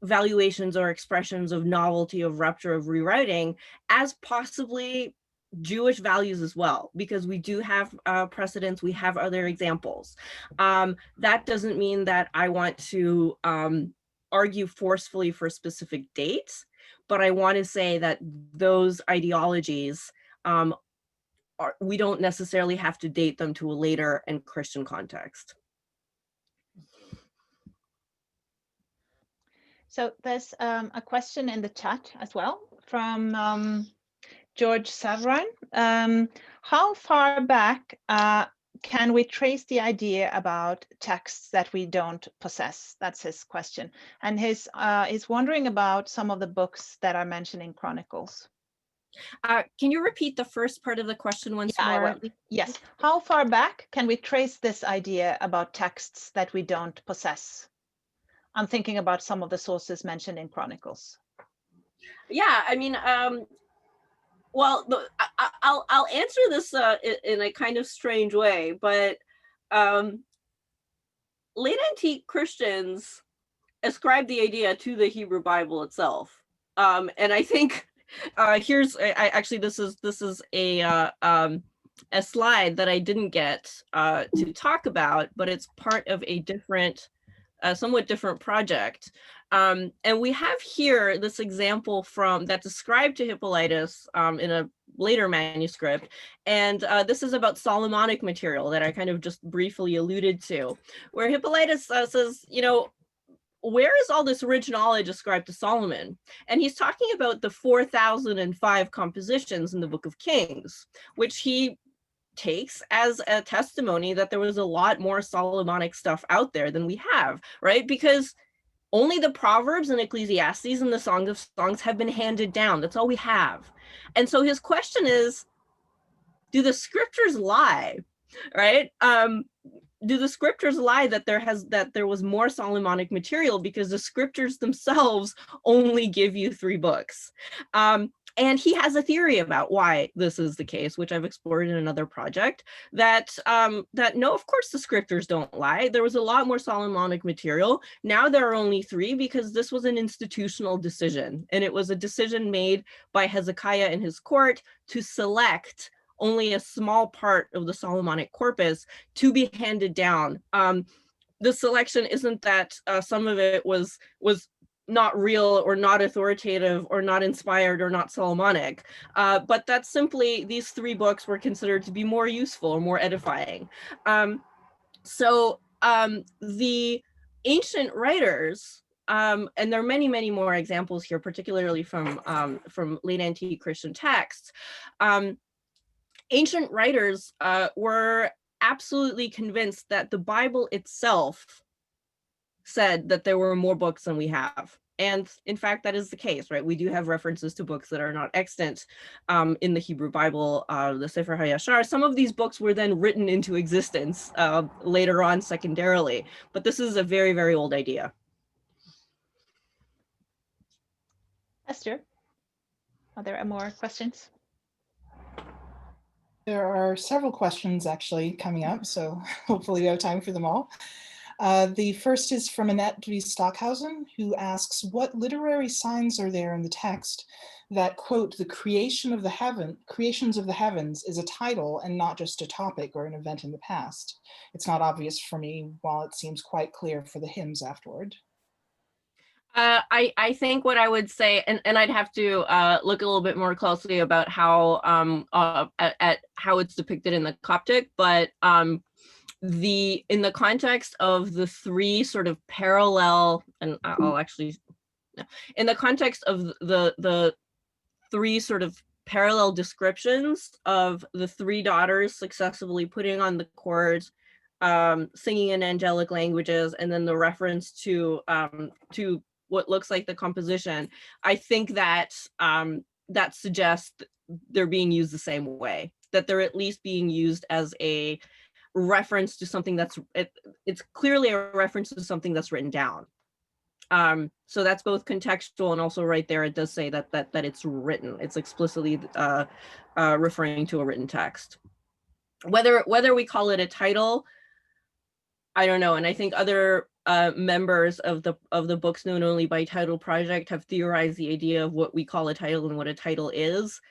valuations or expressions of novelty, of rupture, of rewriting as possibly Jewish values as well, because we do have precedents, we have other examples. That doesn't mean that I want to argue forcefully for specific dates, but I want to say that those ideologies, we don't necessarily have to date them to a later and Christian context. So there's a question in the chat as well from George Savran. How far back can we trace the idea about texts that we don't possess? That's his question. And he's wondering about some of the books that are mentioned in Chronicles. Can you repeat the first part of the question once more? Yes. How far back can we trace this idea about texts that we don't possess? I'm thinking about some of the sources mentioned in Chronicles. Yeah, I mean, well, I'll answer this in a kind of strange way, but late antique Christians ascribe the idea to the Hebrew Bible itself, and I think actually this is a slide that I didn't get to talk about, but it's part of a different, somewhat different project. And we have here this example that's ascribed to Hippolytus in a later manuscript. And this is about Solomonic material that I kind of just briefly alluded to, where Hippolytus says, you know, where is all this rich knowledge ascribed to Solomon? And he's talking about the 4,005 compositions in the Book of Kings, which he takes as a testimony that there was a lot more Solomonic stuff out there than we have, right? Because only the Proverbs and Ecclesiastes and the Song of Songs have been handed down. That's all we have. And so his question is, do the scriptures lie, right? Do the scriptures lie that there was more Solomonic material, because the scriptures themselves only give you 3 books? And he has a theory about why this is the case, which I've explored in another project, that no, of course the scriptures don't lie. There was a lot more Solomonic material. Now there are only 3 because this was an institutional decision. And it was a decision made by Hezekiah and his court to select only a small part of the Solomonic corpus to be handed down. The selection isn't that some of it was not real or not authoritative or not inspired or not Solomonic, but that's simply these 3 books were considered to be more useful or more edifying. So the ancient writers, and there are many, many more examples here, particularly from late antique Christian texts. Ancient writers were absolutely convinced that the Bible itself said that there were more books than we have. And in fact, that is the case, right? We do have references to books that are not extant in the Hebrew Bible, the Sefer HaYashar. Some of these books were then written into existence later on secondarily, but this is a very, very old idea. Esther, are there more questions? There are several questions actually coming up, so hopefully we have time for them all. The first is from Annette V. Stockhausen, who asks, what literary signs are there in the text that, quote, the creations of the heavens is a title and not just a topic or an event in the past? It's not obvious for me, while it seems quite clear for the hymns afterward. I think what I would say, and I'd have to look a little bit more closely about how at how it's depicted in the Coptic, but in the context of the 3 sort of parallel, and I'll actually, in the context of the 3 sort of parallel descriptions of the 3 daughters successively putting on the chords, singing in angelic languages, and then the reference to what looks like the composition, I think that that suggests they're being used the same way. that they're at least being used as a reference to something that's, it's clearly a reference to something that's written down. So that's both contextual, and also right there it does say that it's written. It's explicitly referring to a written text. Whether we call it a title, I don't know. And I think other members of the Books Known Only by Title project have theorized the idea of what we call a title and what a title is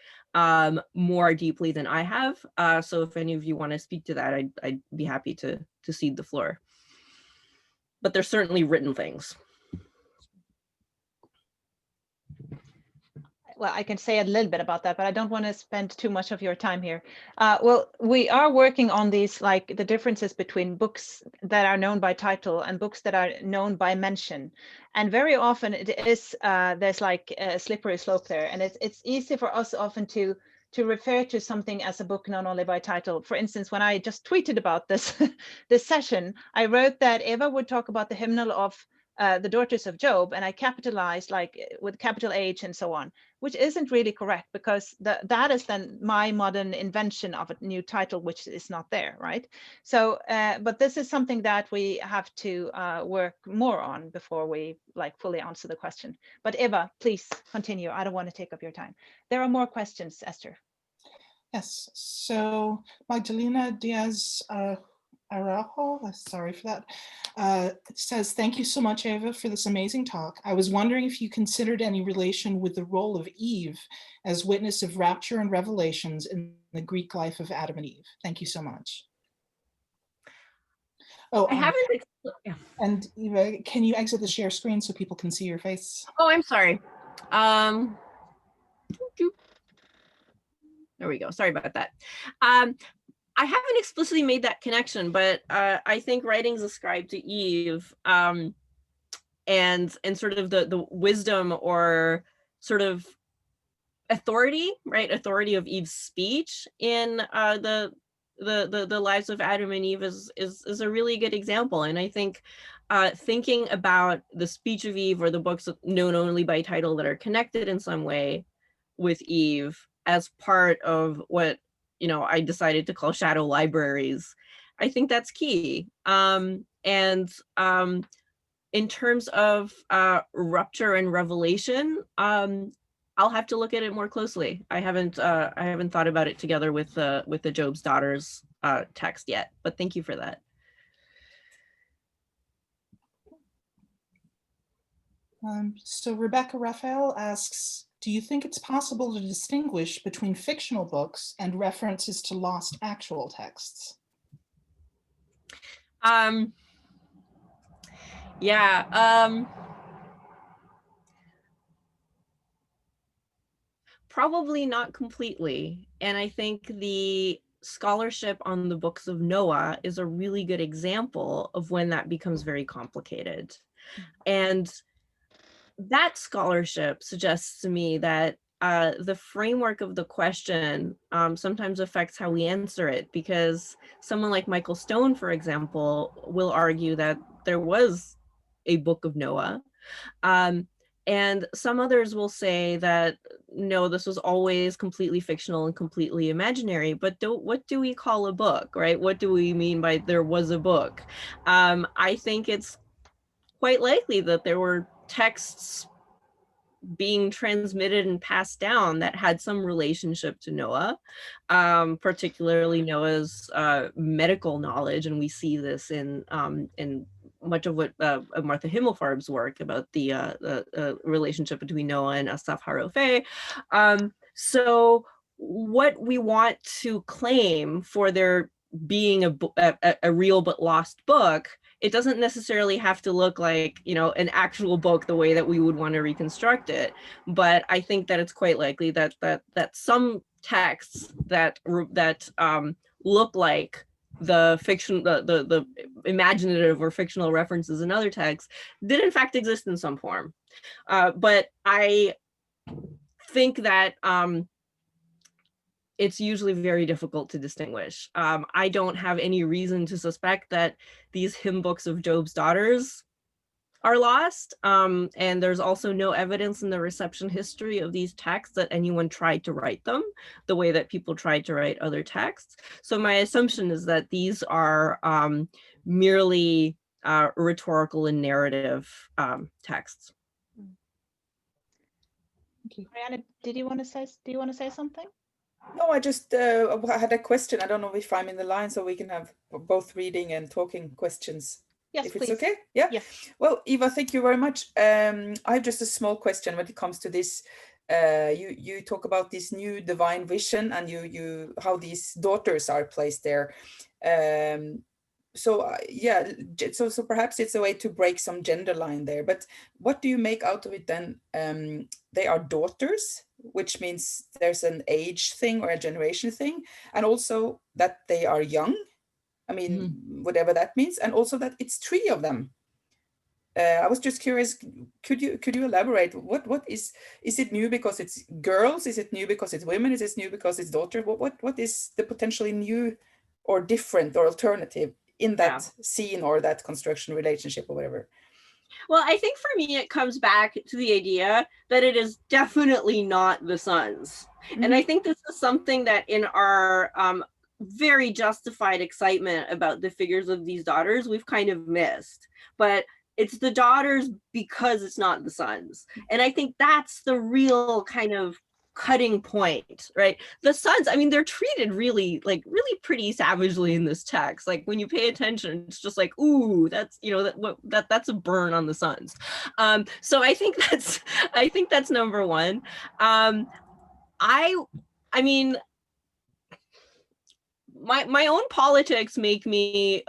more deeply than I have. So if any of you want to speak to that, I'd be happy to cede the floor. But there's certainly written things. Well, I can say a little bit about that, but I don't want to spend too much of your time here. Well, we are working on these, like the differences between books that are known by title and books that are known by mention. And very often it is, there's like a slippery slope there. And it's easy for us often to refer to something as a book known only by title. For instance, when I just tweeted about this, this session, I wrote that Eva would talk about the hymnal of the Daughters of Job, and I capitalized like with capital H and so on, which isn't really correct, because that is then my modern invention of a new title, which is not there, right? So, but this is something that we have to work more on before we like fully answer the question. But Eva, please continue. I don't want to take up your time. There are more questions, Esther. Yes, so Magdalena Diaz Araujo, sorry for that, says, thank you so much, Eva, for this amazing talk. I was wondering if you considered any relation with the role of Eve as witness of rapture and revelations in the Greek life of Adam and Eve. Thank you so much. Oh, I haven't. Yeah. And Eva, can you exit the share screen so people can see your face? Oh, I'm sorry. There we go. Sorry about that. I haven't explicitly made that connection, but I think writings ascribed to Eve and sort of the wisdom or sort of authority, right? Authority of Eve's speech in the lives of Adam and Eve is a really good example. And I think thinking about the speech of Eve or the books known only by title that are connected in some way with Eve as part of what, you know, I decided to call shadow libraries, I think that's key. And in terms of rupture and revelation, I'll have to look at it more closely. I haven't thought about it together with the Job's Daughters text yet, but thank you for that. So Rebecca Raphael asks, do you think it's possible to distinguish between fictional books and references to lost actual texts? Probably not completely. And I think the scholarship on the books of Noah is a really good example of when that becomes very complicated. And that scholarship suggests to me that the framework of the question sometimes affects how we answer it, because someone like Michael Stone, for example, will argue that there was a book of Noah. And some others will say that, no, this was always completely fictional and completely imaginary, but what do we call a book, right? What do we mean by there was a book? I think it's quite likely that there were texts being transmitted and passed down that had some relationship to Noah, particularly Noah's medical knowledge. And we see this in much of what Martha Himmelfarb's work about the relationship between Noah and Asaf Harofeh. So what we want to claim for there being a real but lost book, it doesn't necessarily have to look like, you know, an actual book the way that we would want to reconstruct it. But I think that it's quite likely that some texts that look like the fiction, the imaginative or fictional references in other texts did in fact exist in some form. But I think that it's usually very difficult to distinguish. I don't have any reason to suspect that these hymn books of Job's Daughters are lost. And there's also no evidence in the reception history of these texts that anyone tried to write them the way that people tried to write other texts. So my assumption is that these are merely rhetorical and narrative texts. Marianne, do you want to say something? No, I just had a question. I don't know if I'm in the line, so we can have both reading and talking questions. Yes, if please. it's okay. Yeah. Yes. Well, Eva, thank you very much. I have just a small question when it comes to this. You talk about this new divine vision and you how these daughters are placed there. Yeah, so perhaps it's a way to break some gender line there. But what do you make out of it then? They are daughters, which means there's an age thing or a generation thing, and also that they are young. I mean, whatever that means, and also that it's 3 of them. I was just curious. Could you elaborate? What is it new because it's girls? Is it new because it's women? Is it new because it's daughters? What is the potentially new or different or alternative in that scene or that construction relationship or whatever? Well, I think for me, it comes back to the idea that it is definitely not the sons. And I think this is something that in our very justified excitement about the figures of these daughters, we've kind of missed. But it's the daughters because it's not the sons. And I think that's the real kind of cutting point, right? The sons, I mean, they're treated really pretty savagely in this text. Like when you pay attention, it's just like, ooh, that's, you know, that's a burn on the sons. So I think that's number one. I mean, my own politics make me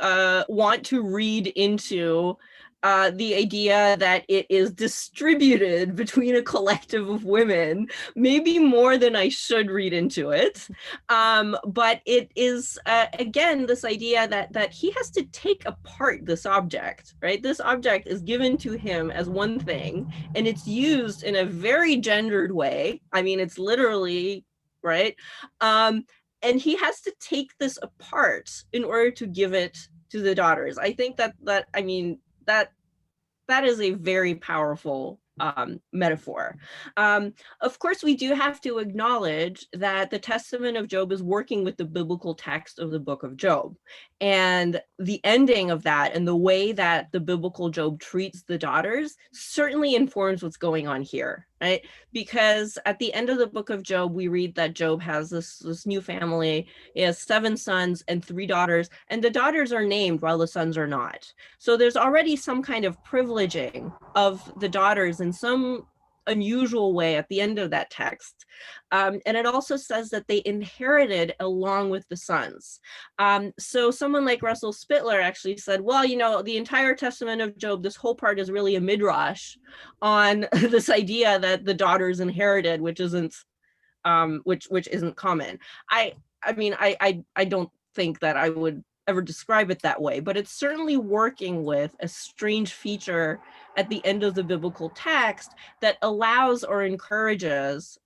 want to read into the idea that it is distributed between a collective of women, maybe more than I should read into it. But it is, again, this idea that he has to take apart this object, right? This object is given to him as one thing, and it's used in a very gendered way. I mean, it's literally, right? And he has to take this apart in order to give it to the daughters. I think that is a very powerful metaphor. Of course, we do have to acknowledge that the Testament of Job is working with the biblical text of the book of Job. And the ending of that and the way that the biblical Job treats the daughters certainly informs what's going on here, right? Because at the end of the book of Job, we read that Job has this new family. He has 7 sons and 3 daughters, and the daughters are named while the sons are not. So there's already some kind of privileging of the daughters in some unusual way at the end of that text. And it also says that they inherited along with the sons. So someone like Russell Spittler actually said, well, you know, the entire Testament of Job, this whole part is really a midrash on this idea that the daughters inherited, which isn't common. I mean, I don't think that I would ever describe it that way, but it's certainly working with a strange feature at the end of the biblical text that allows or encourages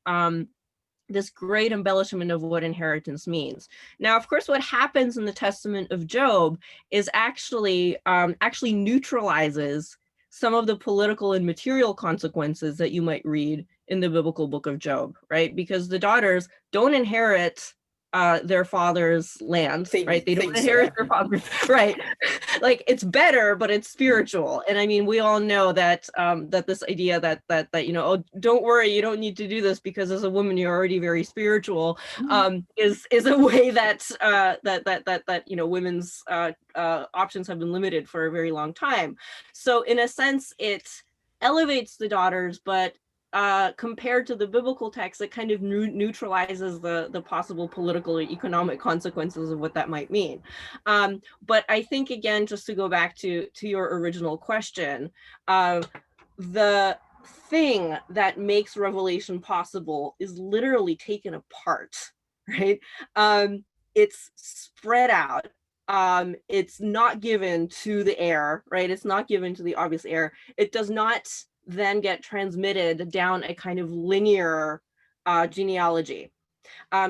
this great embellishment of what inheritance means. Now, of course, what happens in the Testament of Job is actually neutralizes some of the political and material consequences that you might read in the biblical book of Job, right? Because the daughters don't inherit their father's land, right? They don't inherit their father's, right? Like it's better, but it's spiritual. And I mean, we all know that that this idea that you know, oh, don't worry, you don't need to do this because as a woman you're already very spiritual, is a way that that you know, women's options have been limited for a very long time. So in a sense, it elevates the daughters, but compared to the biblical text, it kind of neutralizes the possible political or economic consequences of what that might mean. But I think, again, just to go back to your original question, the thing that makes revelation possible is literally taken apart, right? It's spread out. It's not given to the heir, right? It's not given to the obvious heir. It does not then get transmitted down a kind of linear genealogy.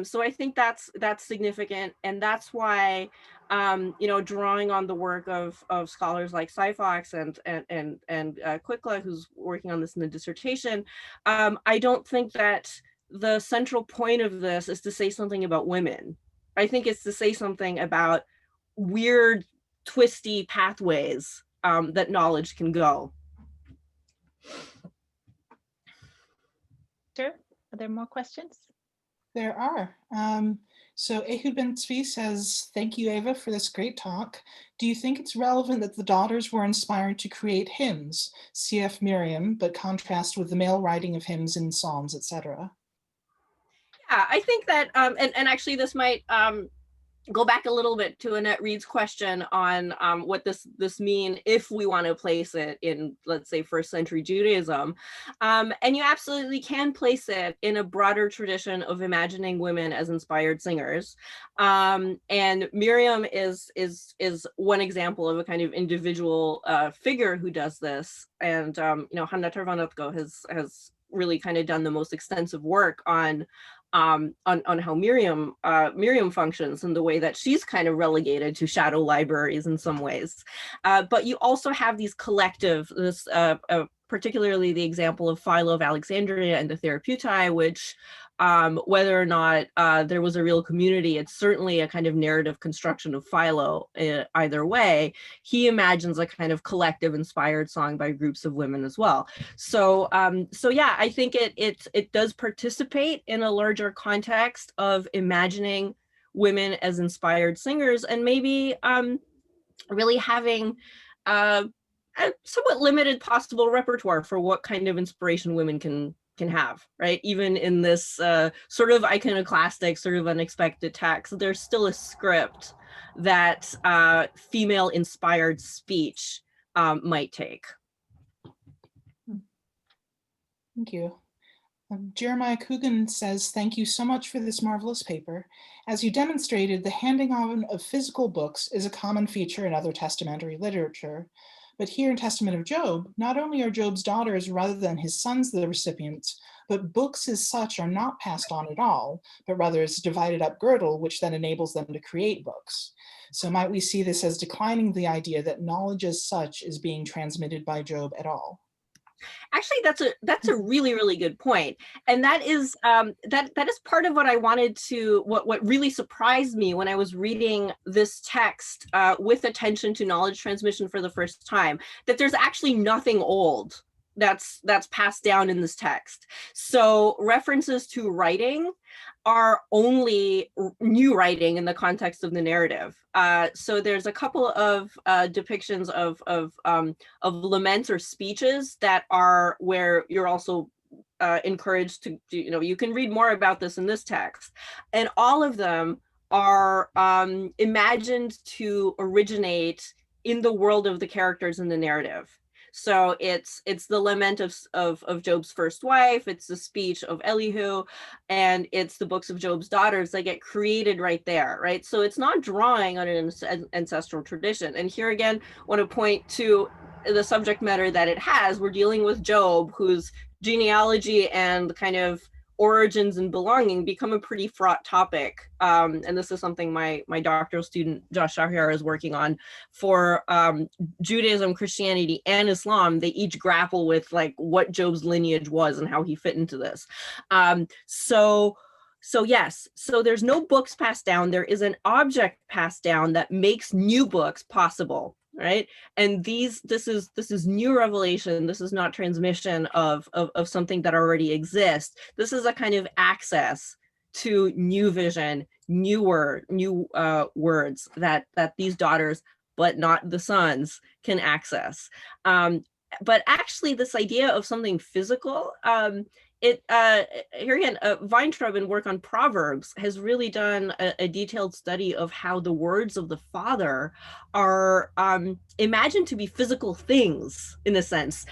So I think that's significant, and that's why drawing on the work of scholars like Syphax and Quickla, who's working on this in the dissertation, I don't think that the central point of this is to say something about women. I think it's to say something about weird, twisty pathways that knowledge can go. Sure. Are there more questions? There are. So Ehud Ben Tzvi says, thank you, Eva, for this great talk. Do you think it's relevant that the daughters were inspired to create hymns, cf. Miriam, but contrast with the male writing of hymns in Psalms, etc.? Yeah, I think that, and actually this might go back a little bit to Annette Reed's question on what this mean if we want to place it in, let's say, first century Judaism. And you absolutely can place it in a broader tradition of imagining women as inspired singers. And Miriam is one example of a kind of individual figure who does this. And Hanna Tarvanotko has really kind of done the most extensive work on how Miriam functions and the way that she's kind of relegated to shadow libraries in some ways. But you also have these collective, particularly the example of Philo of Alexandria and the Therapeutai, which whether or not there was a real community, it's certainly a kind of narrative construction of Philo either way. He imagines a kind of collective inspired song by groups of women as well. So yeah, I think it does participate in a larger context of imagining women as inspired singers, and maybe really having a somewhat limited possible repertoire for what kind of inspiration women can have, right? Even in this sort of iconoclastic, sort of unexpected text, there's still a script that female inspired speech might take. Thank you. Jeremiah Coogan says, thank you so much for this marvelous paper. As you demonstrated, the handing on of physical books is a common feature in other testamentary literature. But here in Testament of Job, not only are Job's daughters rather than his sons the recipients, but books as such are not passed on at all, but rather as a divided up girdle, which then enables them to create books. So might we see this as declining the idea that knowledge as such is being transmitted by Job at all? Actually, that's a really, really good point. And that is that is part of what I wanted to, what really surprised me when I was reading this text with attention to knowledge transmission for the first time, that there's actually nothing old that's passed down in this text. So references to writing are only new writing in the context of the narrative. So there's a couple of depictions of laments or speeches that are where you're also encouraged to, you can read more about this in this text. And all of them are imagined to originate in the world of the characters in the narrative. So it's the lament of Job's first wife, it's the speech of Elihu, and it's the books of Job's daughters that get created right there, right? So it's not drawing on an ancestral tradition. And here again, I want to point to the subject matter that it has. We're dealing with Job, whose genealogy and kind of origins and belonging become a pretty fraught topic. And this is something my doctoral student, Josh Shahriar, is working on for Judaism, Christianity, and Islam. They each grapple with like what Job's lineage was and how he fit into this. So yes, so there's no books passed down. There is an object passed down that makes new books possible. Right. And this is new revelation. This is not transmission of something that already exists. This is a kind of access to new vision, new words that these daughters, but not the sons, can access. But actually, this idea of something physical, here again, Weintraub in work on Proverbs has really done a detailed study of how the words of the father are imagined to be physical things in a sense,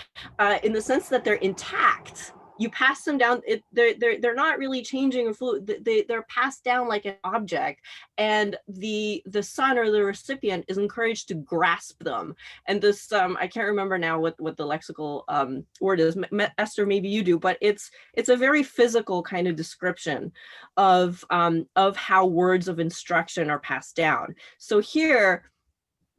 in the sense that they're intact you pass them down, they're not really changing or fluid, they're passed down like an object, and the son or the recipient is encouraged to grasp them. And this, I can't remember now what the lexical word is, Esther, maybe you do, but it's a very physical kind of description of how words of instruction are passed down. So here,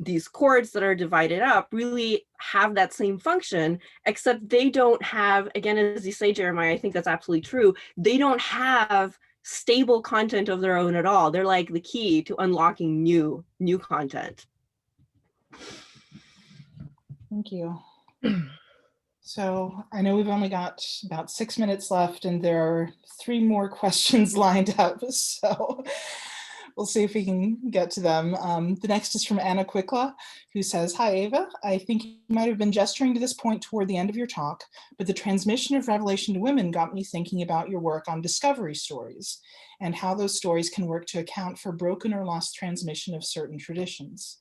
these chords that are divided up really have that same function, except they don't have, again, as you say, Jeremiah, I think that's absolutely true, they don't have stable content of their own at all. They're like the key to unlocking new content. Thank you. So I know we've only got about 6 minutes left, and there are 3 more questions lined up, so we'll see if we can get to them. The next is from Anna Quickla, who says, "Hi, Ava. I think you might have been gesturing to this point toward the end of your talk, but the transmission of revelation to women got me thinking about your work on discovery stories and how those stories can work to account for broken or lost transmission of certain traditions.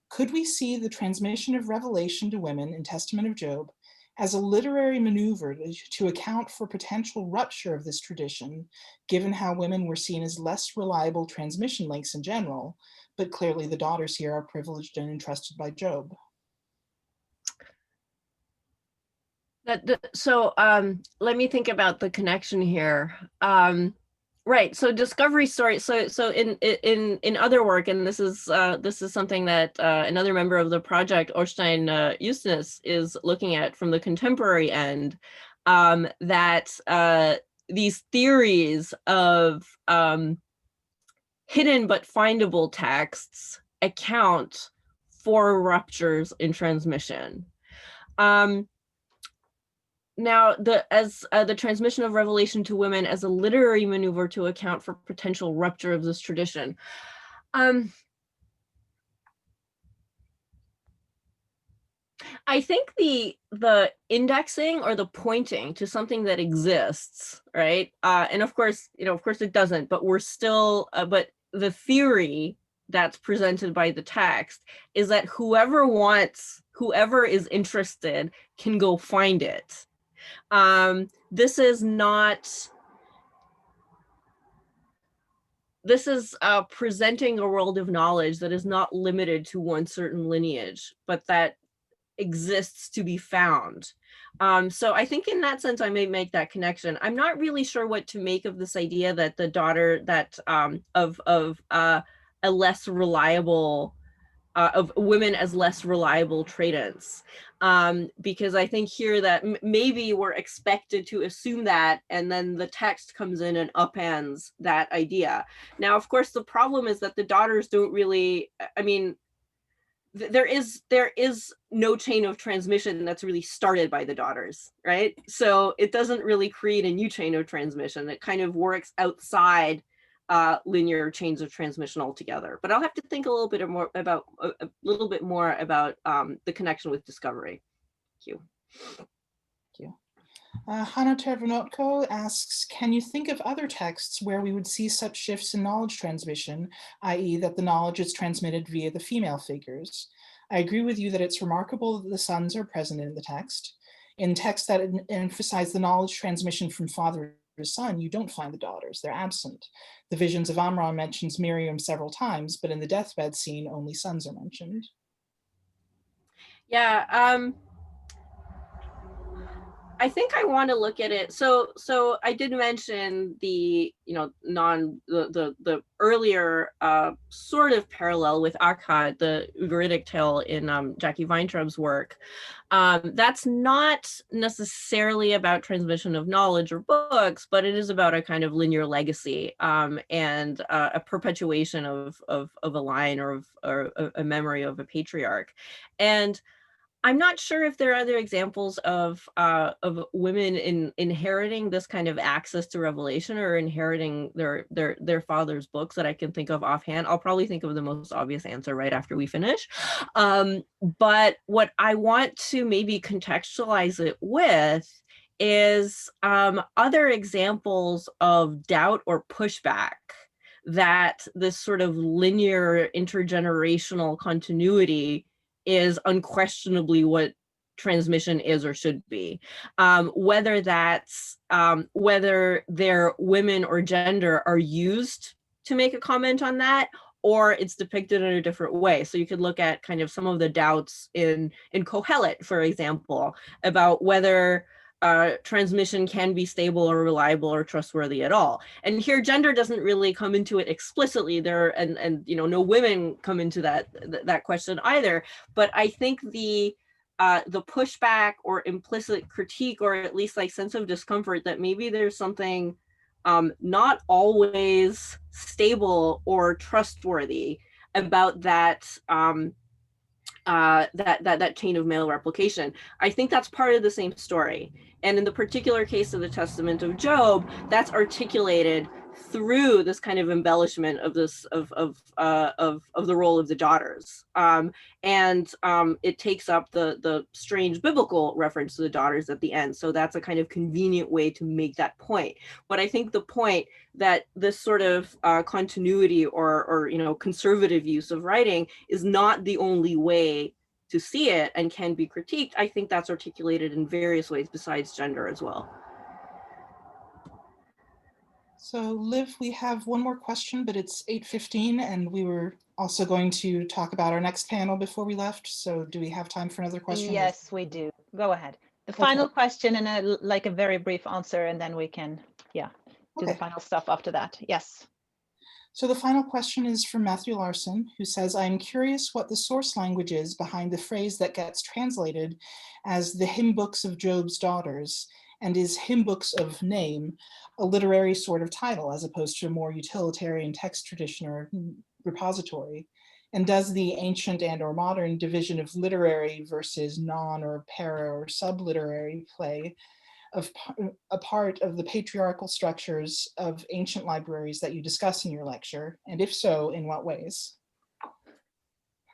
Could we see the transmission of revelation to women in Testament of Job as a literary maneuver to account for potential rupture of this tradition, given how women were seen as less reliable transmission links in general, but clearly the daughters here are privileged and entrusted by Job?" So let me think about the connection here. Right. So discovery story. So in other work, and this is something that another member of the project, Orstein Justinus, is looking at from the contemporary end, that these theories of hidden but findable texts account for ruptures in transmission. Now, the transmission of revelation to women as a literary maneuver to account for potential rupture of this tradition. I think the indexing or the pointing to something that exists, right? And of course it doesn't, but we're still, but the theory that's presented by the text is that whoever is interested can go find it. This is presenting a world of knowledge that is not limited to one certain lineage, but that exists to be found. So I think in that sense, I may make that connection. I'm not really sure what to make of this idea that the daughter of a less reliable, of women as less reliable tradents, because I think here that maybe we're expected to assume that, and then the text comes in and upends that idea. Now, of course, the problem is that the daughters don't really, I mean, there is no chain of transmission that's really started by the daughters, right? So it doesn't really create a new chain of transmission. It kind of works outside linear chains of transmission altogether. But I'll have to think a little bit more about the connection with discovery. Thank you. Thank you. Hanna Tervanotko asks, can you think of other texts where we would see such shifts in knowledge transmission, i.e. that the knowledge is transmitted via the female figures? I agree with you that it's remarkable that the sons are present in the text. In texts that emphasize the knowledge transmission from father to son, you don't find the daughters, they're absent. The visions of Amram mentions Miriam several times, but in the deathbed scene, only sons are mentioned. Yeah, I think I want to look at it. So I did mention the the earlier sort of parallel with Akkad, the Ugaritic tale in Jackie Weintraub's work. That's not necessarily about transmission of knowledge or books, but it is about a kind of linear legacy and a perpetuation of a line or a memory of a patriarch. And I'm not sure if there are other examples of women inheriting this kind of access to revelation or inheriting their father's books that I can think of offhand. I'll probably think of the most obvious answer right after we finish. But what I want to maybe contextualize it with is other examples of doubt or pushback that this sort of linear intergenerational continuity is unquestionably what transmission is or should be. Whether that's, whether their women or gender are used to make a comment on that, or it's depicted in a different way. So you could look at kind of some of the doubts in Kohelet, for example, about whether transmission can be stable or reliable or trustworthy at all. And here gender doesn't really come into it explicitly there, and you know, no women come into that question either. But I think the pushback or implicit critique, or at least like sense of discomfort that maybe there's something not always stable or trustworthy about that that chain of male replication. I think that's part of the same story. And in the particular case of the Testament of Job, that's articulated through this kind of embellishment of this of the role of the daughters, and it takes up the strange biblical reference to the daughters at the end. So that's a kind of convenient way to make that point. But I think the point that this sort of continuity or you know, conservative use of writing is not the only way to see it and can be critiqued. I think that's articulated in various ways besides gender as well. So Liv, we have one more question, but it's 8:15 and we were also going to talk about our next panel before we left. So do we have time for another question? Yes, we do. Go ahead. The final question and a very brief answer, and then we can, do the final stuff after that. Yes. So the final question is from Matthew Larson, who says, I'm curious what the source language is behind the phrase that gets translated as the hymn books of Job's daughters, and is hymn books of name a literary sort of title as opposed to a more utilitarian text tradition or repository? And does the ancient and or modern division of literary versus non or para or subliterary play a part of the patriarchal structures of ancient libraries that you discuss in your lecture? And if so, in what ways?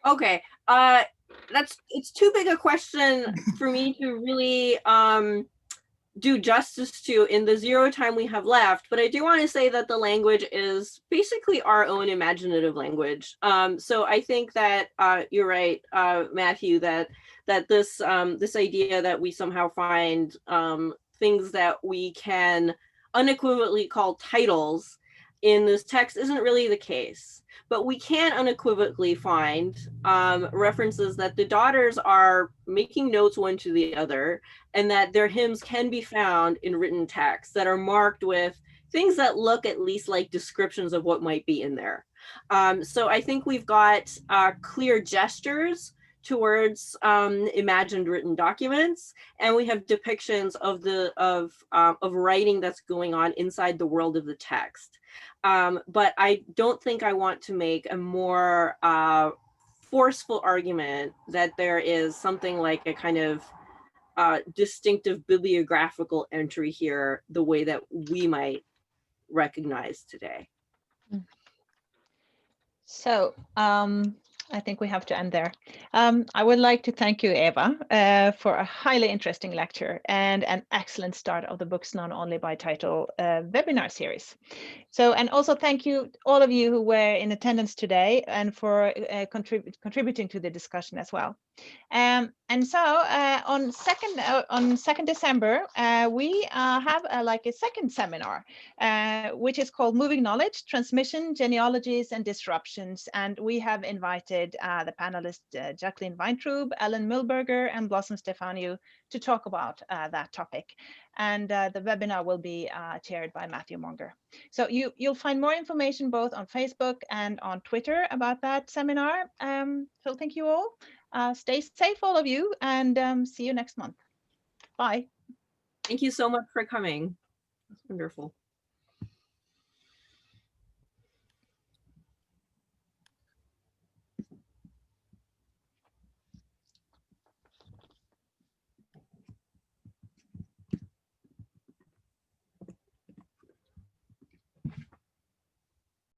Okay, it's too big a question for me to really do justice to in the zero time we have left, but I do want to say that the language is basically our own imaginative language. So I think that you're right, Matthew, that this this idea that we somehow find things that we can unequivocally call titles in this text isn't really the case. But we can unequivocally find references that the daughters are making notes one to the other, and that their hymns can be found in written texts that are marked with things that look at least like descriptions of what might be in there. So I think we've got clear gestures towards imagined written documents, and we have depictions of writing that's going on inside the world of the text. But I don't think I want to make a more forceful argument that there is something like a kind of distinctive bibliographical entry here, the way that we might recognize today. So I think we have to end there. I would like to thank you, Eva, for a highly interesting lecture and an excellent start of the Books Known Only by Title webinar series. So, and also thank you, all of you who were in attendance today and for contributing to the discussion as well. And so on 2nd December, we have like a second seminar, which is called Moving Knowledge, Transmission, Genealogies and Disruptions. And we have invited the panelists Jacqueline Weintraub, Ellen Milberger, and Blossom Stefaniou to talk about that topic. And the webinar will be chaired by Matthew Monger. So you'll find more information both on Facebook and on Twitter about that seminar. So thank you all. Stay safe, all of you, and see you next month. Bye. Thank you so much for coming. It's wonderful.